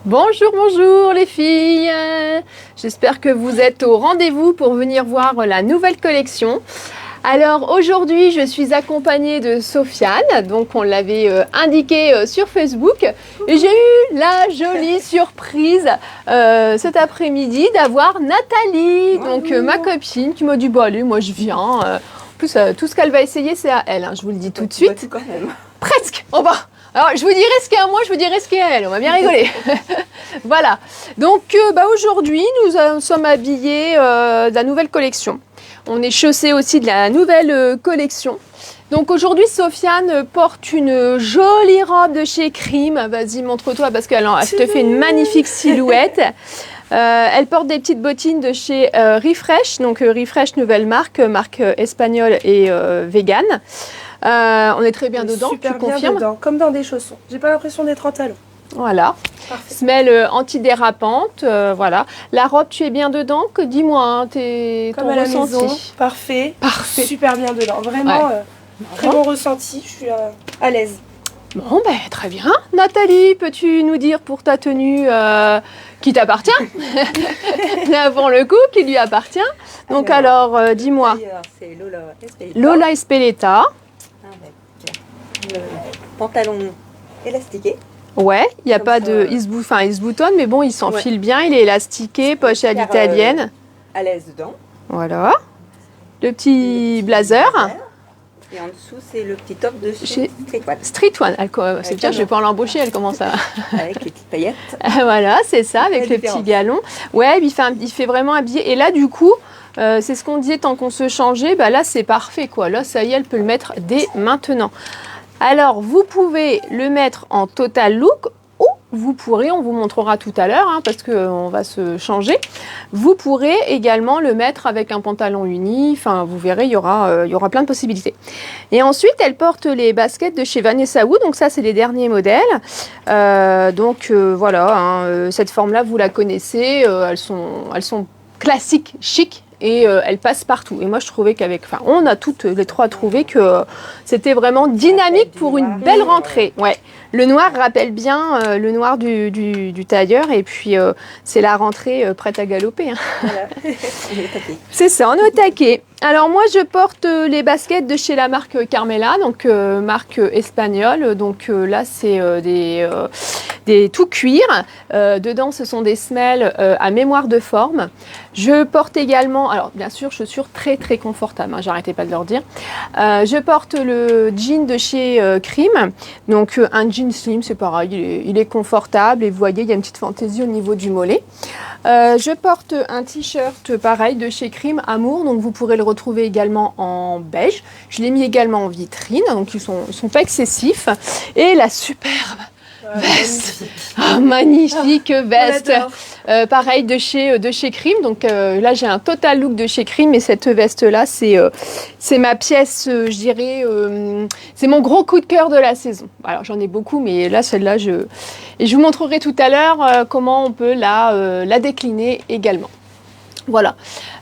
Bonjour, bonjour les filles. J'espère que vous êtes au rendez-vous pour venir voir la nouvelle collection. Alors aujourd'hui, je suis accompagnée de Sofiane, donc on l'avait indiqué sur Facebook. Et j'ai eu la jolie surprise cet après-midi d'avoir Nathalie, donc ma copine, qui m'a dit bah allez, moi je viens. En plus, tout ce qu'elle va essayer, c'est à elle, hein, je vous le dis tout de suite. Quand même. Presque. On va. Alors, je vous dirai ce qu'il y a à moi, je vous dirai ce qu'il y a à elle. On va bien rigoler. Voilà. Donc, aujourd'hui, nous sommes habillés de la nouvelle collection. On est chaussés aussi de la nouvelle collection. Donc, aujourd'hui, Sofiane porte une jolie robe de chez Crime. Vas-y, montre-toi parce qu'elle te fait une magnifique silhouette. Elle porte des petites bottines de chez Refresh. Donc, Refresh, nouvelle marque espagnole et vegan. On est très bien dedans, tu confirmes? Dedans, comme dans des chaussons. J'ai pas l'impression d'être en talon. Voilà. Parfait. Semelle antidérapante, voilà. La robe, tu es bien dedans? Que dis-moi, hein, Comme ton à la ressenti. maison. Parfait. Parfait. Super bien dedans. Vraiment, très bon ressenti. Je suis à l'aise. Bon, ben très bien. Nathalie, peux-tu nous dire pour ta tenue qui t'appartient? Là, pour le coup, qui lui appartient. Donc alors, dis-moi. C'est Lola Espeleta. Lola Espeleta. Avec le pantalon élastiqué. Ouais, il n'y a Comme pas ça, de... Il se boutonne, mais bon, il s'enfile bien. Il est élastiqué, poche à l'italienne. À l'aise dedans. Voilà. Le petit blazer. Et en dessous, c'est le petit top de chez Street One. Street One. C'est bien, je vais pas l'embaucher, elle commence à... Avec les petites paillettes. Voilà, c'est ça, avec le petit galon. Ouais, il fait vraiment habillé. Et là, du coup, c'est ce qu'on disait, tant qu'on se changeait, bah là, c'est parfait, quoi. Là, ça y est, elle peut le mettre dès maintenant. Alors, vous pouvez le mettre en total look ou vous pourrez, on vous montrera tout à l'heure, hein, parce qu'on va se changer, vous pourrez également le mettre avec un pantalon uni. Enfin, vous verrez, il y aura plein de possibilités. Et ensuite, elle porte les baskets de chez Vanessa Wu. Donc ça, c'est les derniers modèles. Voilà, hein, cette forme-là, vous la connaissez. Elles sont classiques, chic. Et elle passe partout. Et moi, je trouvais on a toutes les trois trouvé que c'était vraiment dynamique pour une belle rentrée. Ouais. Le noir rappelle bien le noir du tailleur. Et puis, c'est la rentrée prête à galoper. Hein. Voilà, on est au taquet. C'est ça, on est au taquet. Alors moi, je porte les baskets de chez la marque Carmela, donc marque espagnole. Donc là, c'est des tout cuir. Dedans, ce sont des semelles à mémoire de forme. Je porte également, alors bien sûr, chaussures très très confortables, hein, j'arrêtais pas de leur dire. Je porte le jean de chez Crime, donc un jean slim, c'est pareil, il est confortable et vous voyez, il y a une petite fantaisie au niveau du mollet. Je porte un t-shirt pareil de chez Crime Amour, donc vous pourrez le retrouver également en beige. Je l'ai mis également en vitrine, donc ils sont pas excessifs. Et la superbe veste, magnifique veste, pareil de chez Crime. Donc là j'ai un total look de chez Crime, et cette veste là c'est ma pièce, je dirais, c'est mon gros coup de cœur de la saison. Alors j'en ai beaucoup, mais là celle-là je vous montrerai tout à l'heure comment on peut la décliner également. Voilà,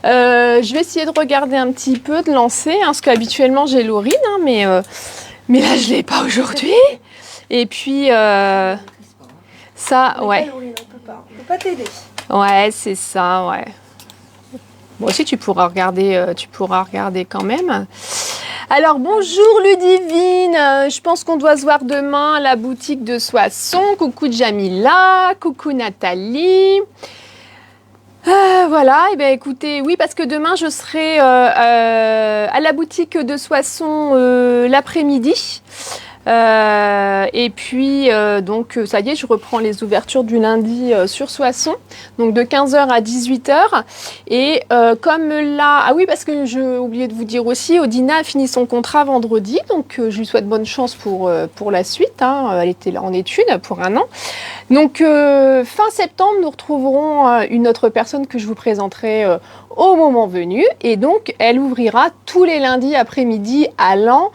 je vais essayer de regarder un petit peu, de lancer, hein, parce qu'habituellement j'ai Laurine, hein, mais là je l'ai pas aujourd'hui. Et puis, ça, ouais. On peut pas t'aider. Ouais, c'est ça, ouais. Bon, aussi, tu pourras regarder quand même. Alors, bonjour Ludivine. Je pense qu'on doit se voir demain à la boutique de Soissons. Coucou Jamila, coucou Nathalie. Voilà, et bien écoutez, oui, parce que demain je serai à la boutique de Soissons l'après-midi. Et puis donc ça y est, je reprends les ouvertures du lundi sur Soissons, donc de 15h à 18h. Et comme là, ah oui, parce que j'ai oublié de vous dire aussi, Odina a fini son contrat vendredi, donc je lui souhaite bonne chance pour la suite, hein. Elle était là en études pour 1 an. Donc fin septembre, nous retrouverons une autre personne que je vous présenterai au moment venu. Et donc, elle ouvrira tous les lundis après-midi à Laon,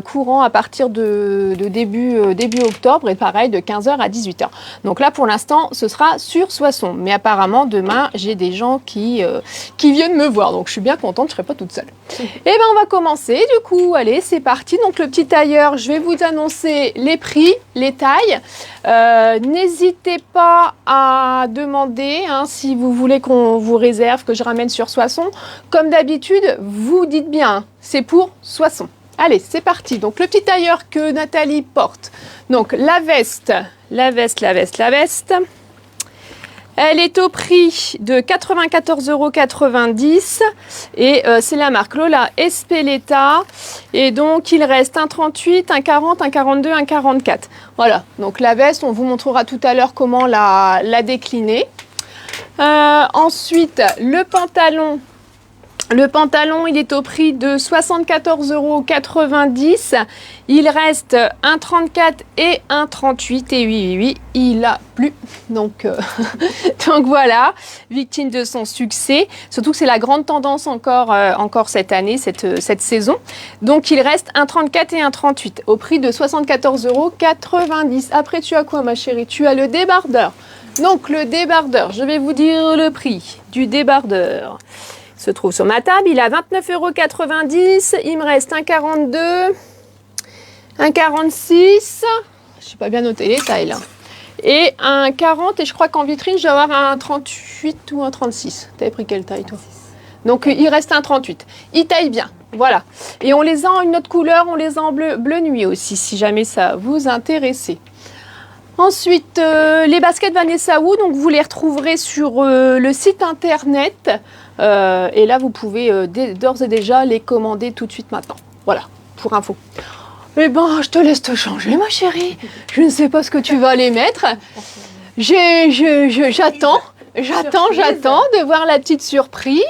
courant à partir de début octobre et pareil de 15h à 18h. Donc là, pour l'instant, ce sera sur Soissons. Mais apparemment, demain, j'ai des gens qui viennent me voir. Donc, je suis bien contente, je ne serai pas toute seule. Et bien, on va commencer. Du coup, allez, c'est parti. Donc, le petit tailleur, je vais vous annoncer les prix, les tailles. N'hésitez pas à demander si vous voulez qu'on vous réserve, que je ramène sur Soissons. Comme d'habitude, vous dites bien, c'est pour Soissons. Allez, c'est parti. Donc, le petit tailleur que Nathalie porte. Donc, la veste. Elle est au prix de 94,90 € et c'est la marque Lola Espeleta. Et donc, il reste un 38, un 40, un 42, un 44. Voilà, donc la veste, on vous montrera tout à l'heure comment la décliner. Ensuite, le pantalon. Le pantalon, il est au prix de 74,90 €. Il reste un 34 et un 38. Et oui, il a plu. Donc, donc voilà, victime de son succès. Surtout que c'est la grande tendance encore cette année, cette saison. Donc, il reste un 34 et un 38 au prix de 74,90 €. Après, tu as quoi, ma chérie? Tu as le débardeur. Donc, le débardeur, je vais vous dire le prix du débardeur. Se trouve sur ma table, il a 29,90 €. Il me reste un 42, un 46, je n'ai pas bien noté les tailles là, et un 40, et je crois qu'en vitrine, je vais avoir un 38 ou un 36. Tu avais pris quelle taille toi? Donc il reste un 38. Il taille bien, voilà. Et on les a en une autre couleur, on les a en bleu nuit aussi, si jamais ça vous intéresse. Ensuite, les baskets Vanessa Wu, donc vous les retrouverez sur le site internet. Et là, vous pouvez d'ores et déjà les commander tout de suite maintenant. Voilà, pour info. Eh ben, je te laisse te changer, ma chérie. Je ne sais pas ce que tu vas aller mettre. J'attends de voir la petite surprise.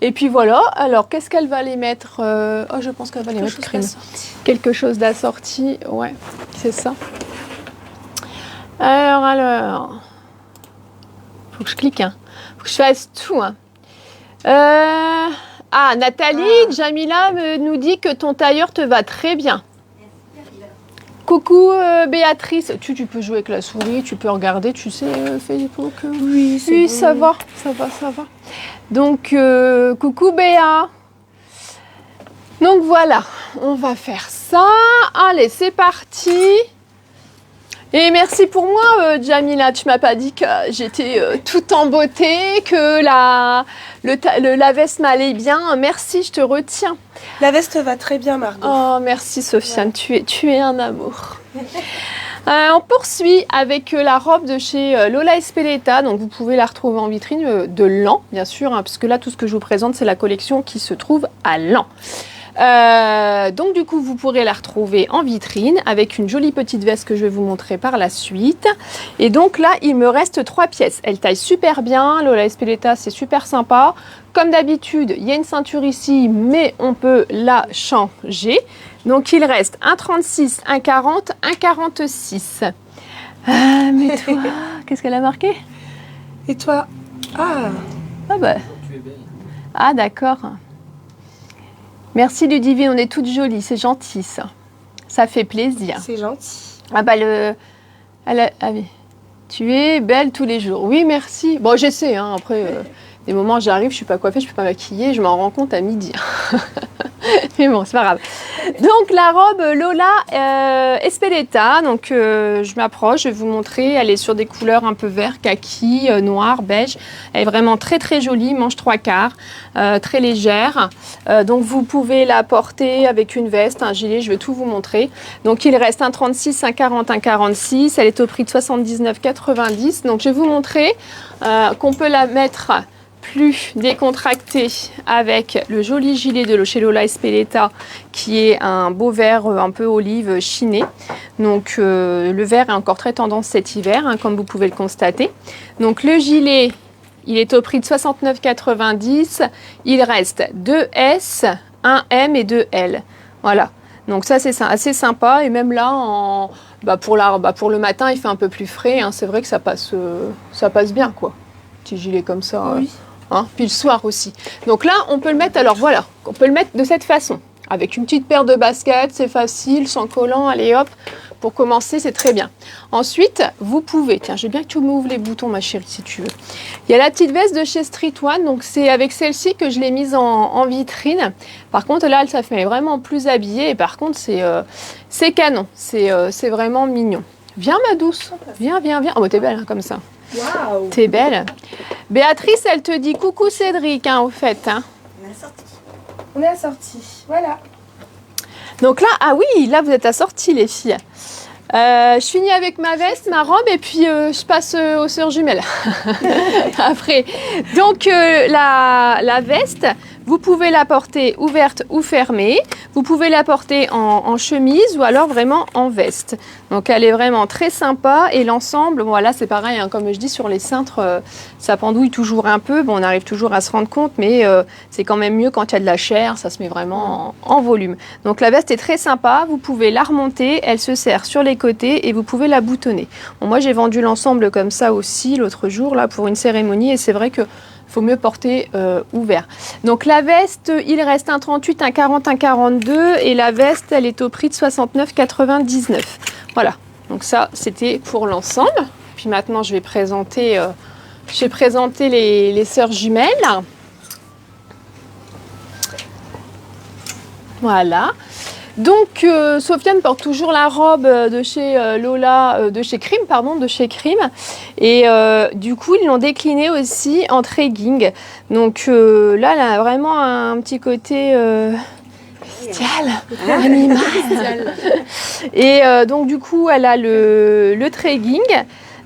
Et puis voilà. Alors, qu'est-ce qu'elle va aller mettre? Je pense qu'elle va aller mettre crème. Quelque chose d'assorti. Ouais, c'est ça. Alors. Faut que je clique. Faut que je fasse tout. Nathalie, Jamila nous dit que ton tailleur te va très bien. Coucou Béatrice. Tu peux jouer avec la souris, tu peux regarder, tu sais, Facebook. Oui, bon. Ça va. Donc, coucou Béa. Donc voilà, on va faire ça. Allez, c'est parti. Et merci pour moi, Jamila. Tu m'as pas dit que j'étais toute en beauté, que la veste m'allait bien. Merci, je te retiens. La veste va très bien, Margot. Oh, merci, Sofiane. Ouais. Tu es un amour. On poursuit avec la robe de chez Lola Espeleta. Donc, vous pouvez la retrouver en vitrine de Laon, bien sûr, parce que là, tout ce que je vous présente, c'est la collection qui se trouve à Laon. Donc du coup vous pourrez la retrouver en vitrine avec une jolie petite veste que je vais vous montrer par la suite. Et donc là il me reste 3 pièces. Elle taille super bien, Lola Espeleta, c'est super sympa. Comme d'habitude il y a une ceinture ici mais on peut la changer. Donc il reste un 36, un 40, un 46. Mais toi, qu'est-ce qu'elle a marqué? Et toi? Ah bah. Ah d'accord. Merci Ludivine, on est toutes jolies, c'est gentil ça. Ça fait plaisir. C'est gentil. Ah bah oui. Tu es belle tous les jours. Oui, merci. Bon, j'essaie, après, des moments j'arrive, je suis pas coiffée, je suis pas maquillée, je m'en rends compte à midi. Mais bon, c'est pas grave. Donc la robe Lola Espeleta, donc je m'approche, je vais vous montrer. Elle est sur des couleurs un peu vert, kaki, noir, beige. Elle est vraiment très très jolie, manche 3/4, très légère. Donc vous pouvez la porter avec une veste, un gilet, je vais tout vous montrer. Donc il reste un 36, un 40, un 46. Elle est au prix de 79,90 €. Donc je vais vous montrer qu'on peut la mettre plus décontractée avec le joli gilet de chez Lola Espeleta qui est un beau vert un peu olive chiné. Donc le vert est encore très tendance cet hiver, comme vous pouvez le constater. Donc le gilet, il est au prix de 69,90 €. Il reste 2 S, 1 M et 2 L. Voilà. Donc ça c'est assez sympa et même là pour le matin il fait un peu plus frais. C'est vrai que ça passe bien quoi. Petit gilet comme ça. Oui. hein, puis le soir aussi. Donc là, on peut le mettre, alors voilà, on peut le mettre de cette façon. Avec une petite paire de baskets, c'est facile, sans collant, allez hop, pour commencer, c'est très bien. Ensuite, vous pouvez, tiens, je veux bien que tu m'ouvres les boutons, ma chérie, si tu veux. Il y a la petite veste de chez Street One, donc c'est avec celle-ci que je l'ai mise en vitrine. Par contre, là, ça fait vraiment plus habillé, et par contre, c'est canon, c'est vraiment mignon. Viens, ma douce, viens. Oh, t'es belle, hein, comme ça. Waouh! T'es belle. Béatrice, elle te dit coucou Cédric, hein, au fait, hein. On est assortis, voilà. Donc là, ah oui, là vous êtes assortis les filles. Je finis avec ma veste, ma robe et puis je passe aux sœurs jumelles. Après, donc la veste, vous pouvez la porter ouverte ou fermée. Vous pouvez la porter en chemise ou alors vraiment en veste. Donc elle est vraiment très sympa et l'ensemble, voilà, c'est pareil, hein, comme je dis sur les cintres, ça pendouille toujours un peu. Bon, on arrive toujours à se rendre compte, mais c'est quand même mieux quand il y a de la chair, ça se met vraiment en volume. Donc la veste est très sympa, vous pouvez la remonter, elle se serre sur les côtés et vous pouvez la boutonner. Bon, moi j'ai vendu l'ensemble comme ça aussi l'autre jour là pour une cérémonie et c'est vrai que faut mieux porter ouvert. Donc la veste, il reste un 38, un 40, un 42 et la veste, elle est au prix de 69,99. Voilà, donc ça c'était pour l'ensemble. Puis maintenant je vais présenter, les sœurs jumelles. Voilà. Donc Sofiane porte toujours la robe de chez Lola, de chez Crime, et du coup ils l'ont déclinée aussi en trekking. Donc là elle a vraiment un petit côté bestial, animal. Et donc du coup elle a le trekking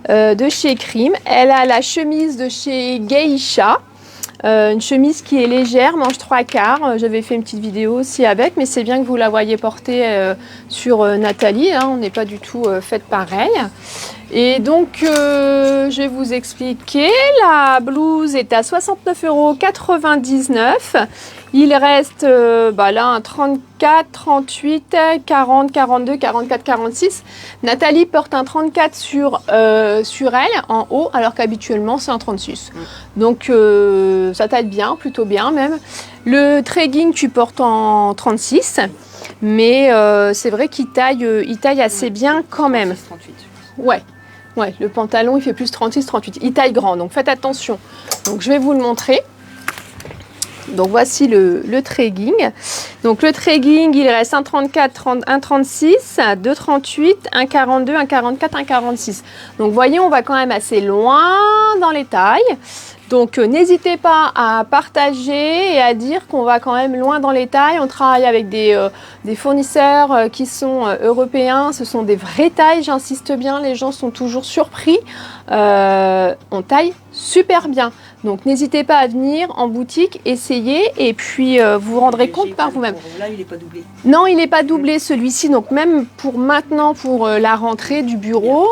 de chez Crime, elle a la chemise de chez Geisha. Une chemise qui est légère, manche 3/4. J'avais fait une petite vidéo aussi avec, mais c'est bien que vous la voyez porter sur Nathalie. Hein, on n'est pas du tout fait pareil. Et donc, je vais vous expliquer. La blouse est à 69,99 €. Il reste là un 34, 38, 40, 42, 44, 46. Nathalie porte un 34 sur elle en haut, alors qu'habituellement c'est un 36. Donc ça taille bien, plutôt bien même. Le trekking tu portes en 36, mais c'est vrai qu'il taille assez bien quand même. 38. Ouais, le pantalon il fait plus 36, 38. Il taille grand, donc faites attention. Donc je vais vous le montrer. Donc voici le trekking. Donc le trekking, il reste un 34, un 36, deux 38, un 42, un 44, un 46. Donc vous voyez, on va quand même assez loin dans les tailles. Donc n'hésitez pas à partager et à dire qu'on va quand même loin dans les tailles. On travaille avec des fournisseurs qui sont européens. Ce sont des vraies tailles, j'insiste bien. Les gens sont toujours surpris. On taille super bien. Donc n'hésitez pas à venir en boutique, essayer et puis vous vous rendrez compte par vous-même. Là, il n'est pas doublé. Non, il n'est pas doublé celui-ci. Donc même pour maintenant, pour la rentrée du bureau,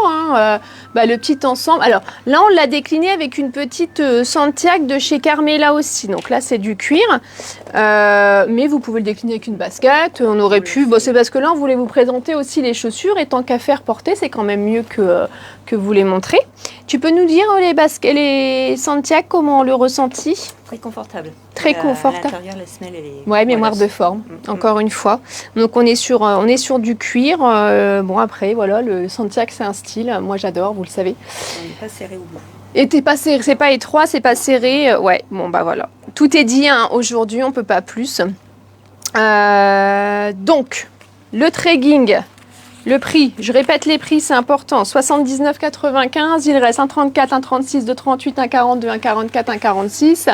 le petit ensemble. Alors là, on l'a décliné avec une petite Santiago de chez Carmela aussi. Donc là, c'est du cuir. Mais vous pouvez le décliner avec une basket. On aurait pu... Bon, c'est parce que là, on voulait vous présenter aussi les chaussures. Et tant qu'à faire porter, c'est quand même mieux que vous les montrez. Tu peux nous dire les Santiago, comment on le ressentit? Très confortable. Très confortable. À l'intérieur, la semelle, elle est... Ouais, mémoire de forme, encore une fois. Donc on est sur du cuir. Bon après, voilà, le Santiago c'est un style. Moi j'adore, vous le savez. On n'est pas serré au bout. Et t'es pas serré, c'est pas étroit, c'est pas serré. Ouais, bon bah voilà. Tout est dit, hein, aujourd'hui, on peut pas plus. Donc, le trekking. Le prix, je répète les prix, c'est important. 79,95. Il reste un 34, un 36, 2 38, un 42, un 44, un 46.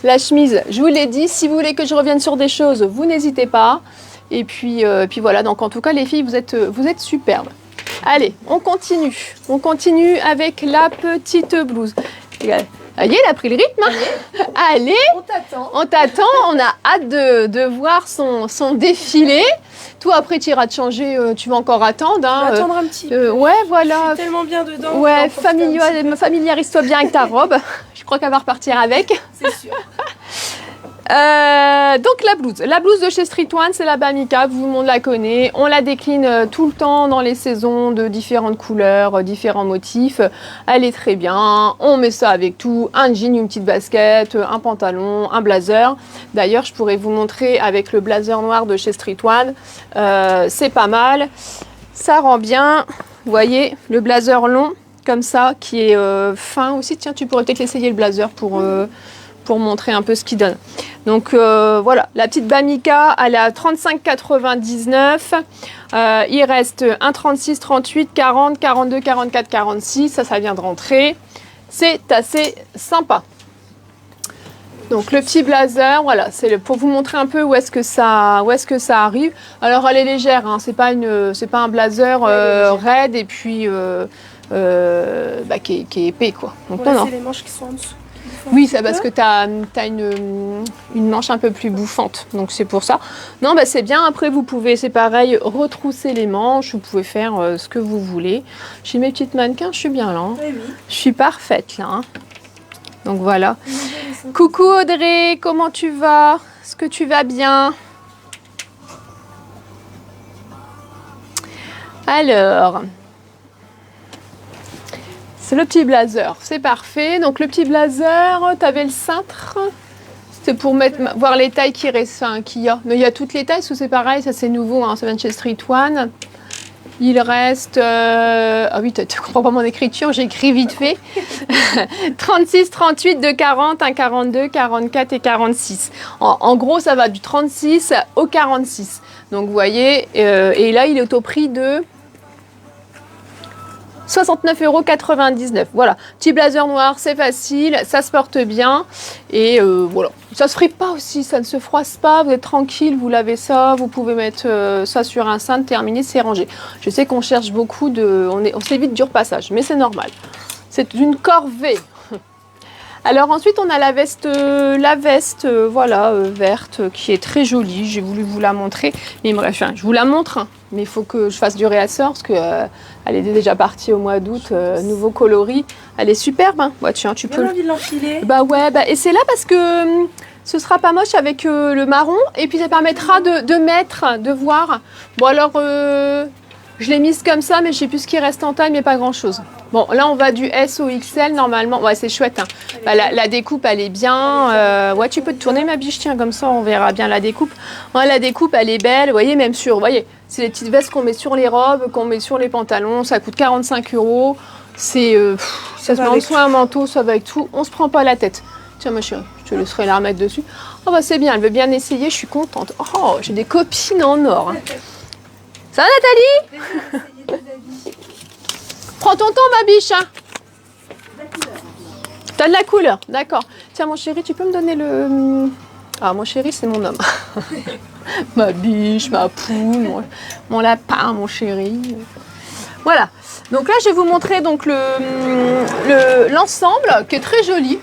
La chemise, je vous l'ai dit, si vous voulez que je revienne sur des choses, vous n'hésitez pas. Et puis voilà, donc en tout cas les filles, vous êtes superbes. Allez, on continue. On continue avec la petite blouse. Allez, elle a pris le rythme. Allez, on t'attend. On a hâte de voir son défilé. Toi, après, tu iras te changer, tu vas encore attendre. Hein, Je vais attendre un petit peu. Ouais, voilà. Je suis tellement bien dedans. Ouais, familiarise-toi bien avec ta robe. Je crois qu'elle va repartir avec. C'est sûr. Donc la blouse de chez Street One, c'est la Bamica, tout le monde la connaît. On la décline tout le temps dans les saisons de différentes couleurs, différents motifs. Elle est très bien. On met ça avec tout, un jean, une petite basket, un pantalon, un blazer. D'ailleurs, je pourrais vous montrer avec le blazer noir de chez Street One. C'est pas mal. Ça rend bien. Vous voyez, le blazer long comme ça, qui est fin aussi. Tiens, tu pourrais peut-être essayer le blazer pour montrer un peu ce qu'il donne. Donc voilà, la petite Bamica, elle est à 35,99. Il reste un 36, 38, 40, 42, 44, 46. Ça vient de rentrer. C'est assez sympa. Donc le petit blazer, voilà, c'est pour vous montrer un peu où est-ce que ça arrive. Alors elle est légère, hein, c'est pas un blazer raide et puis qui est épais quoi. Donc Voilà, c'est les manches qui sont en dessous. Oui, c'est parce que tu as une manche un peu plus bouffante, donc c'est pour ça. Non, bah c'est bien. Après, vous pouvez, c'est pareil, retrousser les manches. Vous pouvez faire ce que vous voulez. J'ai mes petites mannequins, je suis bien là. Hein. Oui. Je suis parfaite là. Hein. Donc voilà. Coucou Audrey, comment tu vas? Est-ce que tu vas bien? Alors... C'est le petit blazer, c'est parfait. Donc le petit blazer, tu avais le cintre. C'était pour voir les tailles qu'il y a. Mais il y a toutes les tailles, parce que c'est pareil, ça c'est nouveau, hein, ça vient de chez Street One. Il reste... Ah oui, tu comprends pas mon écriture, j'écris vite fait. 36, 38, de 40, 1, 42, 44 et 46. En gros, ça va du 36 au 46. Donc vous voyez, et là il est au prix de... 69,99 €. Voilà, petit blazer noir, c'est facile, ça se porte bien. Et voilà, ça se fripe pas aussi, ça ne se froisse pas, vous êtes tranquille, vous lavez ça, vous pouvez mettre ça sur un cintre, terminé, c'est rangé. Je sais qu'on cherche beaucoup on s'évite du repassage, mais c'est normal. C'est une corvée. Alors ensuite, on a la veste verte, qui est très jolie. J'ai voulu vous la montrer, mais je vous la montre, hein, mais il faut que je fasse du réassort parce que elle est déjà partie au mois d'août, nouveau coloris. Elle est superbe, hein. Ouais, tiens, tu peux. Envie de l'enfiler. Bah ouais, et c'est là parce que ce sera pas moche avec le marron, et puis ça permettra de voir. Bon alors. Je l'ai mise comme ça, mais je sais plus ce qui reste en taille, mais pas grand chose. Bon, là, on va du S au XL normalement. Ouais, c'est chouette. Hein. Bah, la découpe, elle est bien. Ouais, tu peux te tourner, ma biche, tiens, comme ça, on verra bien la découpe. Ouais, la découpe, elle est belle. Vous voyez, même sur. Vous voyez, c'est les petites vestes qu'on met sur les robes, qu'on met sur les pantalons. Ça coûte 45 €. C'est. Ça se met en dessous un manteau, ça va avec tout. On se prend pas la tête. Tiens, ma chérie, je te laisserai la remettre dessus. Oh, bah, c'est bien, elle veut bien essayer, je suis contente. Oh, j'ai des copines en or. Hein. Ça va, Nathalie? Prends ton temps, ma biche. Hein. T'as de la couleur, d'accord. Tiens, mon chéri, tu peux me donner le... Ah, mon chéri, c'est mon homme. Ma biche, ma poule, mon lapin, mon chéri. Voilà. Donc là, je vais vous montrer donc l'ensemble qui est très joli.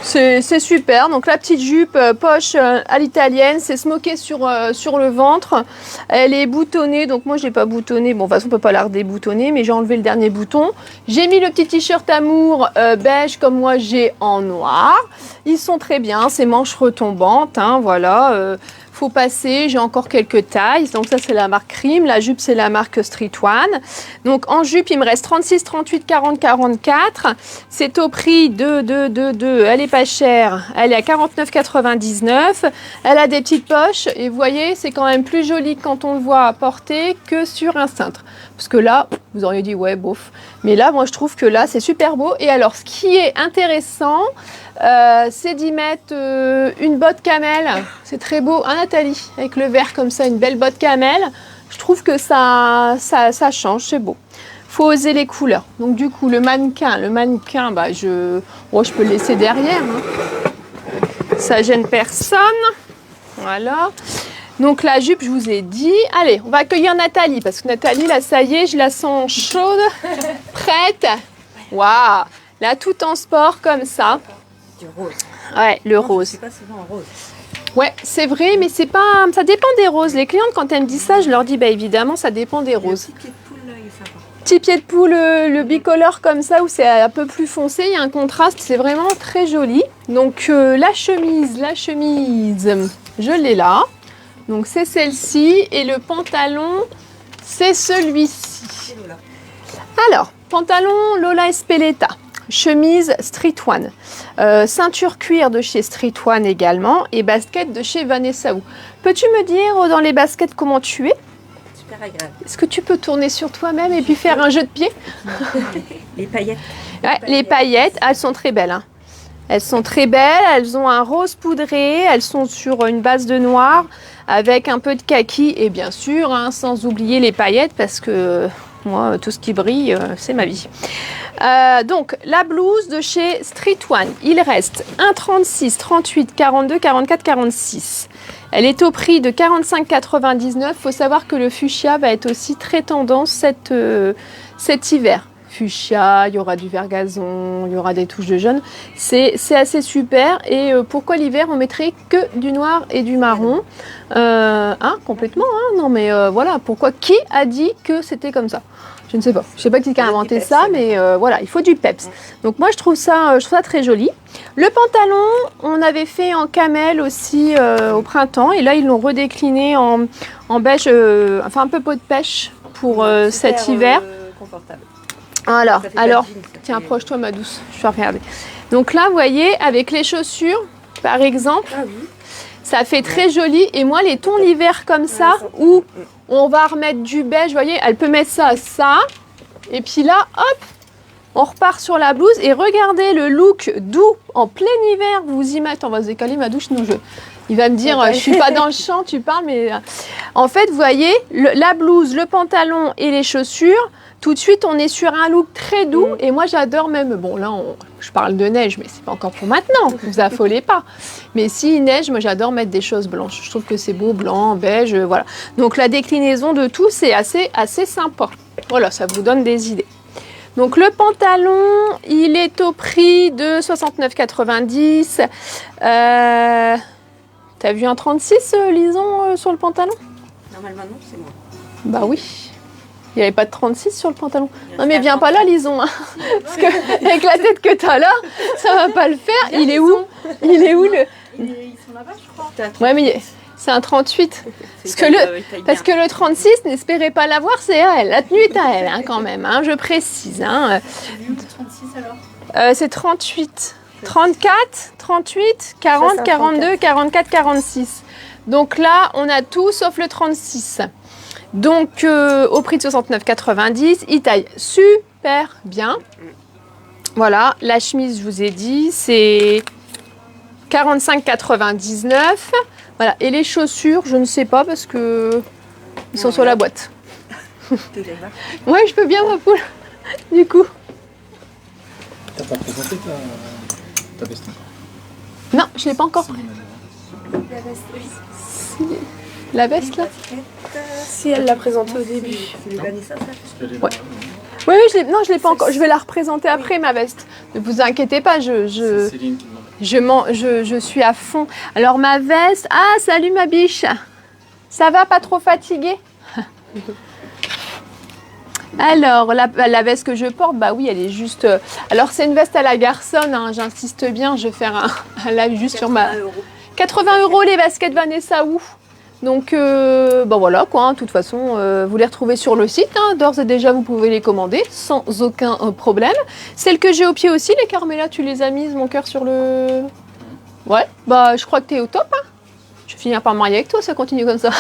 C'est super, donc la petite jupe poche à l'italienne, c'est smoké sur le ventre. Elle est boutonnée, donc moi je l'ai pas boutonnée, bon de toute façon on peut pas la redéboutonner, mais j'ai enlevé le dernier bouton. J'ai mis le petit t-shirt amour beige comme moi j'ai en noir. Ils sont très bien, ces manches retombantes, hein, voilà. Faut passer, j'ai encore quelques tailles, donc ça c'est la marque Crime, la jupe c'est la marque Street One. Donc en jupe il me reste 36, 38, 40, 44, c'est au prix de, elle est pas chère, elle est à 49,99, elle a des petites poches et vous voyez c'est quand même plus joli quand on le voit porter que sur un cintre. Parce que là, vous auriez dit ouais bof, mais là moi je trouve que là c'est super beau. Et alors ce qui est intéressant, c'est d'y mettre une botte camel. C'est très beau, hein Nathalie? Avec le vert comme ça, une belle botte camel. Je trouve que ça change, c'est beau. Faut oser les couleurs. Donc du coup, le mannequin, bah, je peux le laisser derrière. Hein. Ça gêne personne. Voilà. Donc la jupe, je vous ai dit. Allez, on va accueillir Nathalie. Parce que Nathalie, là, ça y est, je la sens chaude, prête. Waouh! Là, tout en sport comme ça. Du rose. Ouais, le rose. C'est pas souvent en rose. Ouais, c'est vrai, mais c'est pas. Ça dépend des roses. Les clientes, quand elles me disent ça, je leur dis, bah évidemment, ça dépend des roses. Le petit pied de poule là, il est sympa. petit pied de poule, le bicolore comme ça, où c'est un peu plus foncé, il y a un contraste, c'est vraiment très joli. Donc la chemise, je l'ai là. Donc c'est celle-ci et le pantalon, c'est celui-ci. Alors, pantalon Lola Espeleta, chemise Street One, ceinture cuir de chez Street One également et basket de chez Vanessa Wu. Peux-tu me dire dans les baskets comment tu es? Super agréable. Est-ce que tu peux tourner sur toi-même et puis faire un jeu de pied? Les paillettes. Ouais, les paillettes, elles sont très belles. Hein. Elles sont très belles, elles ont un rose poudré, elles sont sur une base de noir avec un peu de kaki et bien sûr, hein, sans oublier les paillettes parce que moi, tout ce qui brille, c'est ma vie. Donc, la blouse de chez Street One, il reste 1,36, 38, 42, 44, 46. Elle est au prix de 45,99. Il faut savoir que le fuchsia va être aussi très tendance cet hiver. Fuchsia, il y aura du vert gazon, il y aura des touches de jaune. C'est assez super. Et pourquoi l'hiver, on mettrait que du noir et du marron complètement. Hein, non, mais voilà. Pourquoi? Qui a dit que c'était comme ça? Je ne sais pas. Je ne sais pas qui a inventé ça, mais voilà, il faut du peps. Donc moi, je trouve ça très joli. Le pantalon, on avait fait en camel aussi au printemps. Et là, ils l'ont redécliné en beige, enfin un peu peau de pêche pour cet hiver. Confortable. Alors, tiens, approche-toi ma douce, je vais regarder. Donc là, vous voyez, avec les chaussures, par exemple, ça fait très joli. Et moi, les tons l'hiver comme ça, où on va remettre du beige, vous voyez, elle peut mettre ça, et puis là, hop, on repart sur la blouse. Et regardez le look doux en plein hiver. Vous y mettez, on va se décaler ma douche, sinon il va me dire, je suis pas dans le champ, tu parles, mais en fait, vous voyez, la blouse, le pantalon et les chaussures. Tout de suite, on est sur un look très doux et moi j'adore même, bon là je parle de neige mais c'est pas encore pour maintenant, ne vous affolez pas. Mais s'il neige, moi j'adore mettre des choses blanches, je trouve que c'est beau, blanc, beige, voilà. Donc la déclinaison de tout c'est assez sympa, voilà, ça vous donne des idées. Donc le pantalon, il est au prix de 69,90. T'as vu un 36 Lison sur le pantalon? Normalement non, c'est moi. Bah oui. Il n'y avait pas de 36 sur le pantalon. Non mais viens pas là, Lison. Hein. Parce que avec la tête que tu as là, ça va pas le faire. Il est où? Il est où le... Ils sont là-bas, je crois. Ouais, mais c'est un 38. Parce que le 36, n'espérez pas l'avoir, c'est à elle. La tenue est à elle, hein, quand même. Hein, je précise. Hein. C'est lui, le 36 alors? C'est 38. 34, 38, 40, 42, 44, 46. Donc là, on a tout sauf le 36. Donc, au prix de 69,90, il taille super bien. Voilà, la chemise, je vous ai dit, c'est 45,99. Voilà, et les chaussures, je ne sais pas parce que ils sont sur la boîte. Ouais, je peux bien, ma poule. Du coup. T'as pas présenté ta veste? Non, je ne l'ai pas encore pris. La veste, oui. La veste, là? Si, elle l'a présentée au début. Ouais. Oui, je ne l'ai pas encore. Je vais la représenter après, ma veste. Ne vous inquiétez pas, C'est Céline qui demande. je suis à fond. Alors, ma veste... Ah, salut, ma biche. Ça va, pas trop fatiguée? Alors, la veste que je porte, bah oui, elle est juste... Alors, c'est une veste à la garçonne, hein, j'insiste bien. Je vais faire un live juste sur ma... 80 € les baskets Vanessa Wu. Donc, ben voilà quoi, hein, de toute façon, vous les retrouvez sur le site. Hein, d'ores et déjà, vous pouvez les commander sans aucun problème. Celles que j'ai au pied aussi, les Carmela, tu les as mises, mon cœur, sur le... Ouais, bah je crois que tu es au top. Hein. Je vais finir par me marier avec toi, ça continue comme ça.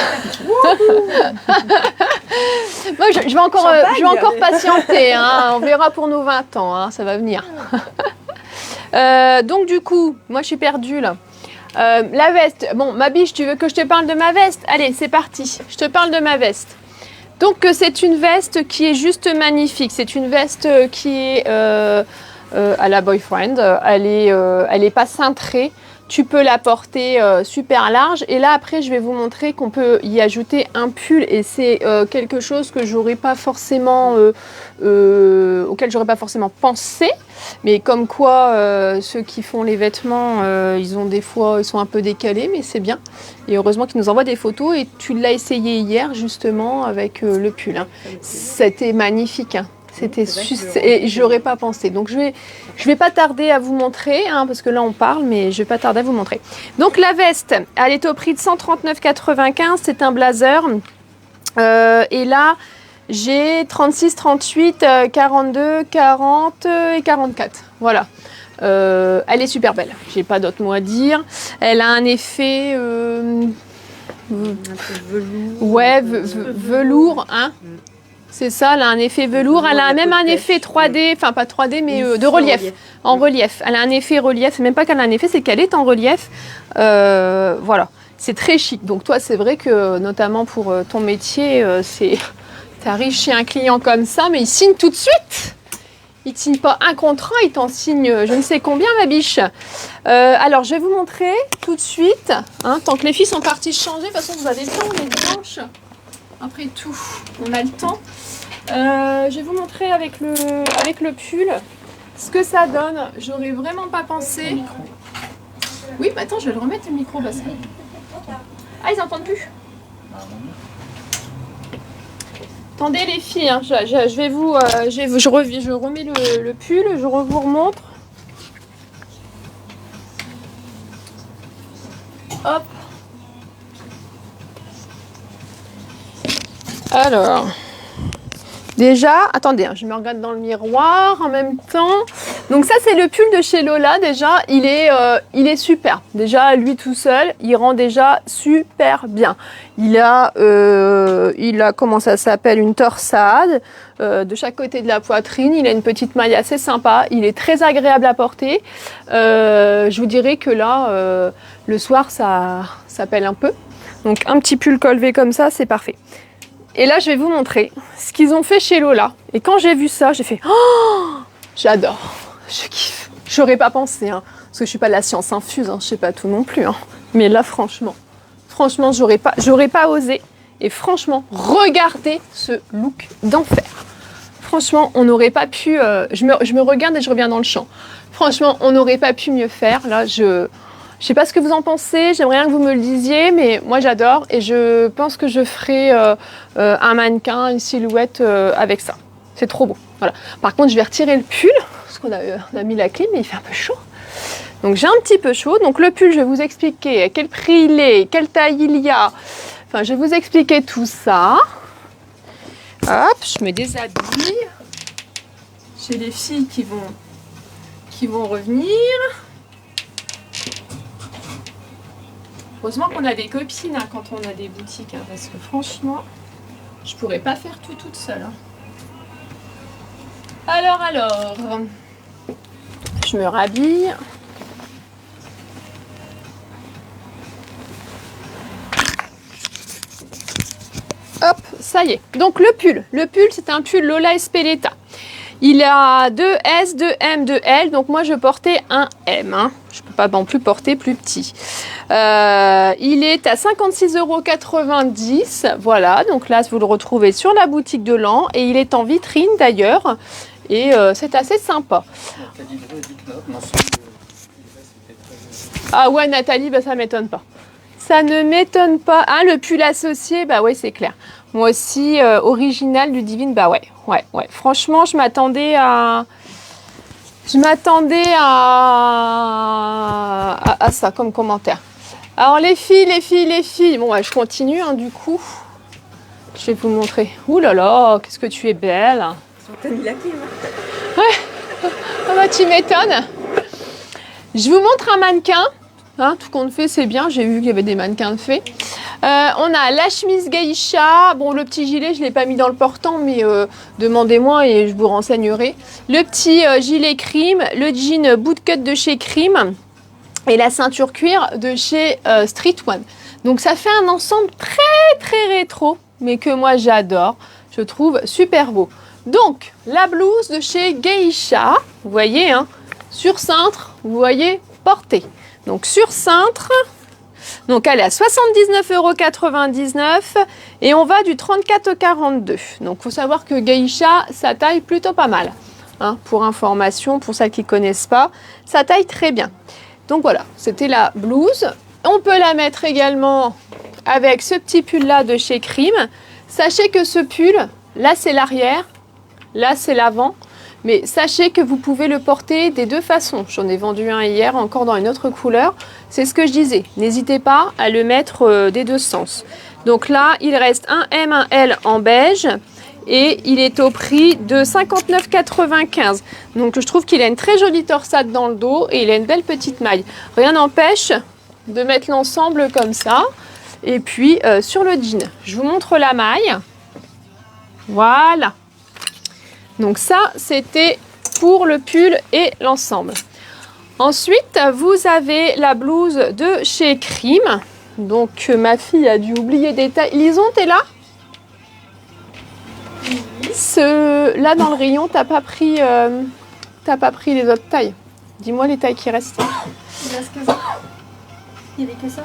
Moi, je vais encore patienter. Hein, on verra pour nos 20 ans, hein, ça va venir. Donc du coup, moi je suis perdue là. La veste, bon ma biche, tu veux que je te parle de ma veste? Allez, c'est parti, je te parle de ma veste. Donc c'est une veste qui est juste magnifique, c'est une veste qui est à la boyfriend, elle est pas cintrée, tu peux la porter super large et là après je vais vous montrer qu'on peut y ajouter un pull et c'est quelque chose que j'aurais pas forcément auquel j'aurais pas forcément pensé. Mais comme quoi, ceux qui font les vêtements, des fois, ils sont un peu décalés, mais c'est bien. Et heureusement qu'ils nous envoient des photos. Et tu l'as essayé hier, justement, avec le pull. Hein. C'était magnifique. Hein. C'était c'est vrai juste, que et j'aurais pas pensé. Donc je vais pas tarder à vous montrer, hein, parce que là on parle, mais je vais pas tarder à vous montrer. Donc la veste, elle est au prix de 139,95. C'est un blazer. Et là, j'ai 36, 38, 42, 40 et 44. Voilà. Elle est super belle. J'ai pas d'autres mots à dire. Elle a un effet. un peu velours. Ouais, velours, hein. C'est ça, elle a un effet velours. Elle a même un effet 3D, enfin pas 3D, mais de relief. En relief. Elle a un effet relief. C'est même pas qu'elle a un effet, c'est qu'elle est en relief. Voilà. C'est très chic. Donc toi, c'est vrai que notamment pour ton métier, tu arrives chez un client comme ça, mais il signe tout de suite. Il ne signe pas un contrat, il t'en signe je ne sais combien, ma biche. Alors, je vais vous montrer tout de suite, hein, tant que les filles sont parties changer. De toute façon, vous avez le temps, on est dimanche. Après tout, on a le temps. Je vais vous montrer avec le pull ce que ça donne. J'aurais vraiment pas pensé. Oui, bah attends, je vais le remettre le micro parce que... Ah, ils n'entendent plus. Attendez les filles, hein, je vais vous, je remets le pull, je vous remontre. Hop. Alors, déjà, attendez, hein, je me regarde dans le miroir en même temps. Donc ça, c'est le pull de chez Lola. Déjà, il est super. Déjà, lui tout seul, il rend déjà super bien. Il a, comment ça s'appelle, une torsade de chaque côté de la poitrine. Il a une petite maille assez sympa. Il est très agréable à porter. Je vous dirais que là, le soir, ça pèle un peu. Donc un petit pull col V comme ça, c'est parfait. Et là, je vais vous montrer ce qu'ils ont fait chez Lola. Et quand j'ai vu ça, j'ai fait « Oh, j'adore, je kiffe ». J'aurais pas pensé, hein, parce que je suis pas de la science infuse, hein, je sais pas tout non plus. Hein. Mais là, franchement, j'aurais pas osé. Et franchement, regardez ce look d'enfer. Franchement, on n'aurait pas pu... je me regarde et je reviens dans le champ. Franchement, on n'aurait pas pu mieux faire. Là, je sais pas ce que vous en pensez, j'aimerais bien que vous me le disiez, mais moi j'adore et je pense que je ferai un mannequin, une silhouette avec ça. C'est trop beau. Voilà. Par contre, je vais retirer le pull, parce qu'on a mis la clim, mais il fait un peu chaud. Donc j'ai un petit peu chaud. Donc le pull, je vais vous expliquer à quel prix il est, quelle taille il y a. Enfin, je vais vous expliquer tout ça. Hop, je me déshabille. J'ai les filles qui vont revenir. Heureusement qu'on a des copines hein, quand on a des boutiques, hein, parce que franchement, je pourrais pas faire tout toute seule. Hein. Alors, je me rhabille. Hop, ça y est. Donc le pull, c'est un pull Lola Espeleta. Il a 2 S, 2 M, 2 L, donc moi je portais un M. Hein. Je ne peux pas non plus porter plus petit. Il est à 56,90 €. Voilà, donc là vous le retrouvez sur la boutique de Lan et il est en vitrine d'ailleurs. Et c'est assez sympa. Ah ouais, Nathalie, bah, ça ne m'étonne pas. Ça ne m'étonne pas. Ah, le pull associé, bah ouais, c'est clair. Moi aussi, original du Divine, bah ouais. Franchement, je m'attendais à ça comme commentaire. Alors les filles. Bon, ouais, je continue, hein, du coup. Je vais vous montrer. Ouh là là, qu'est-ce que tu es belle. T'as mis la clim. Ouais. Ah bah, tu m'étonnes. Je vous montre un mannequin. Hein, tout compte fait, c'est bien. J'ai vu qu'il y avait des mannequins de fait. On a la chemise geisha. Bon, le petit gilet, je ne l'ai pas mis dans le portant, mais demandez-moi et je vous renseignerai. Le petit gilet crime, le jean bootcut de chez Crime et la ceinture cuir de chez Street One. Donc, ça fait un ensemble très, très rétro, mais que moi, j'adore. Je trouve super beau. Donc, la blouse de chez Geisha, vous voyez, hein, sur cintre, vous voyez, portée. Donc, sur cintre, donc elle est à 79,99 € et on va du 34 au 42. Donc, il faut savoir que Geisha, ça taille plutôt pas mal. Hein, pour information, pour celles qui ne connaissent pas, ça taille très bien. Donc, voilà, c'était la blouse. On peut la mettre également avec ce petit pull-là de chez Crime. Sachez que ce pull, là, c'est l'arrière. Là, c'est l'avant. Mais sachez que vous pouvez le porter des deux façons. J'en ai vendu un hier, encore dans une autre couleur. C'est ce que je disais. N'hésitez pas à le mettre des deux sens. Donc là, il reste un M, un L en beige. Et il est au prix de 59,95 €. Donc je trouve qu'il a une très jolie torsade dans le dos. Et il a une belle petite maille. Rien n'empêche de mettre l'ensemble comme ça. Et puis sur le jean, je vous montre la maille. Voilà. Donc ça, c'était pour le pull et l'ensemble. Ensuite, vous avez la blouse de chez Crime. Donc ma fille a dû oublier des tailles. Lison, t'es là? Là dans le rayon, t'as pas pris les autres tailles. Dis-moi les tailles qui restent. Il reste que ça. Il y avait que ça.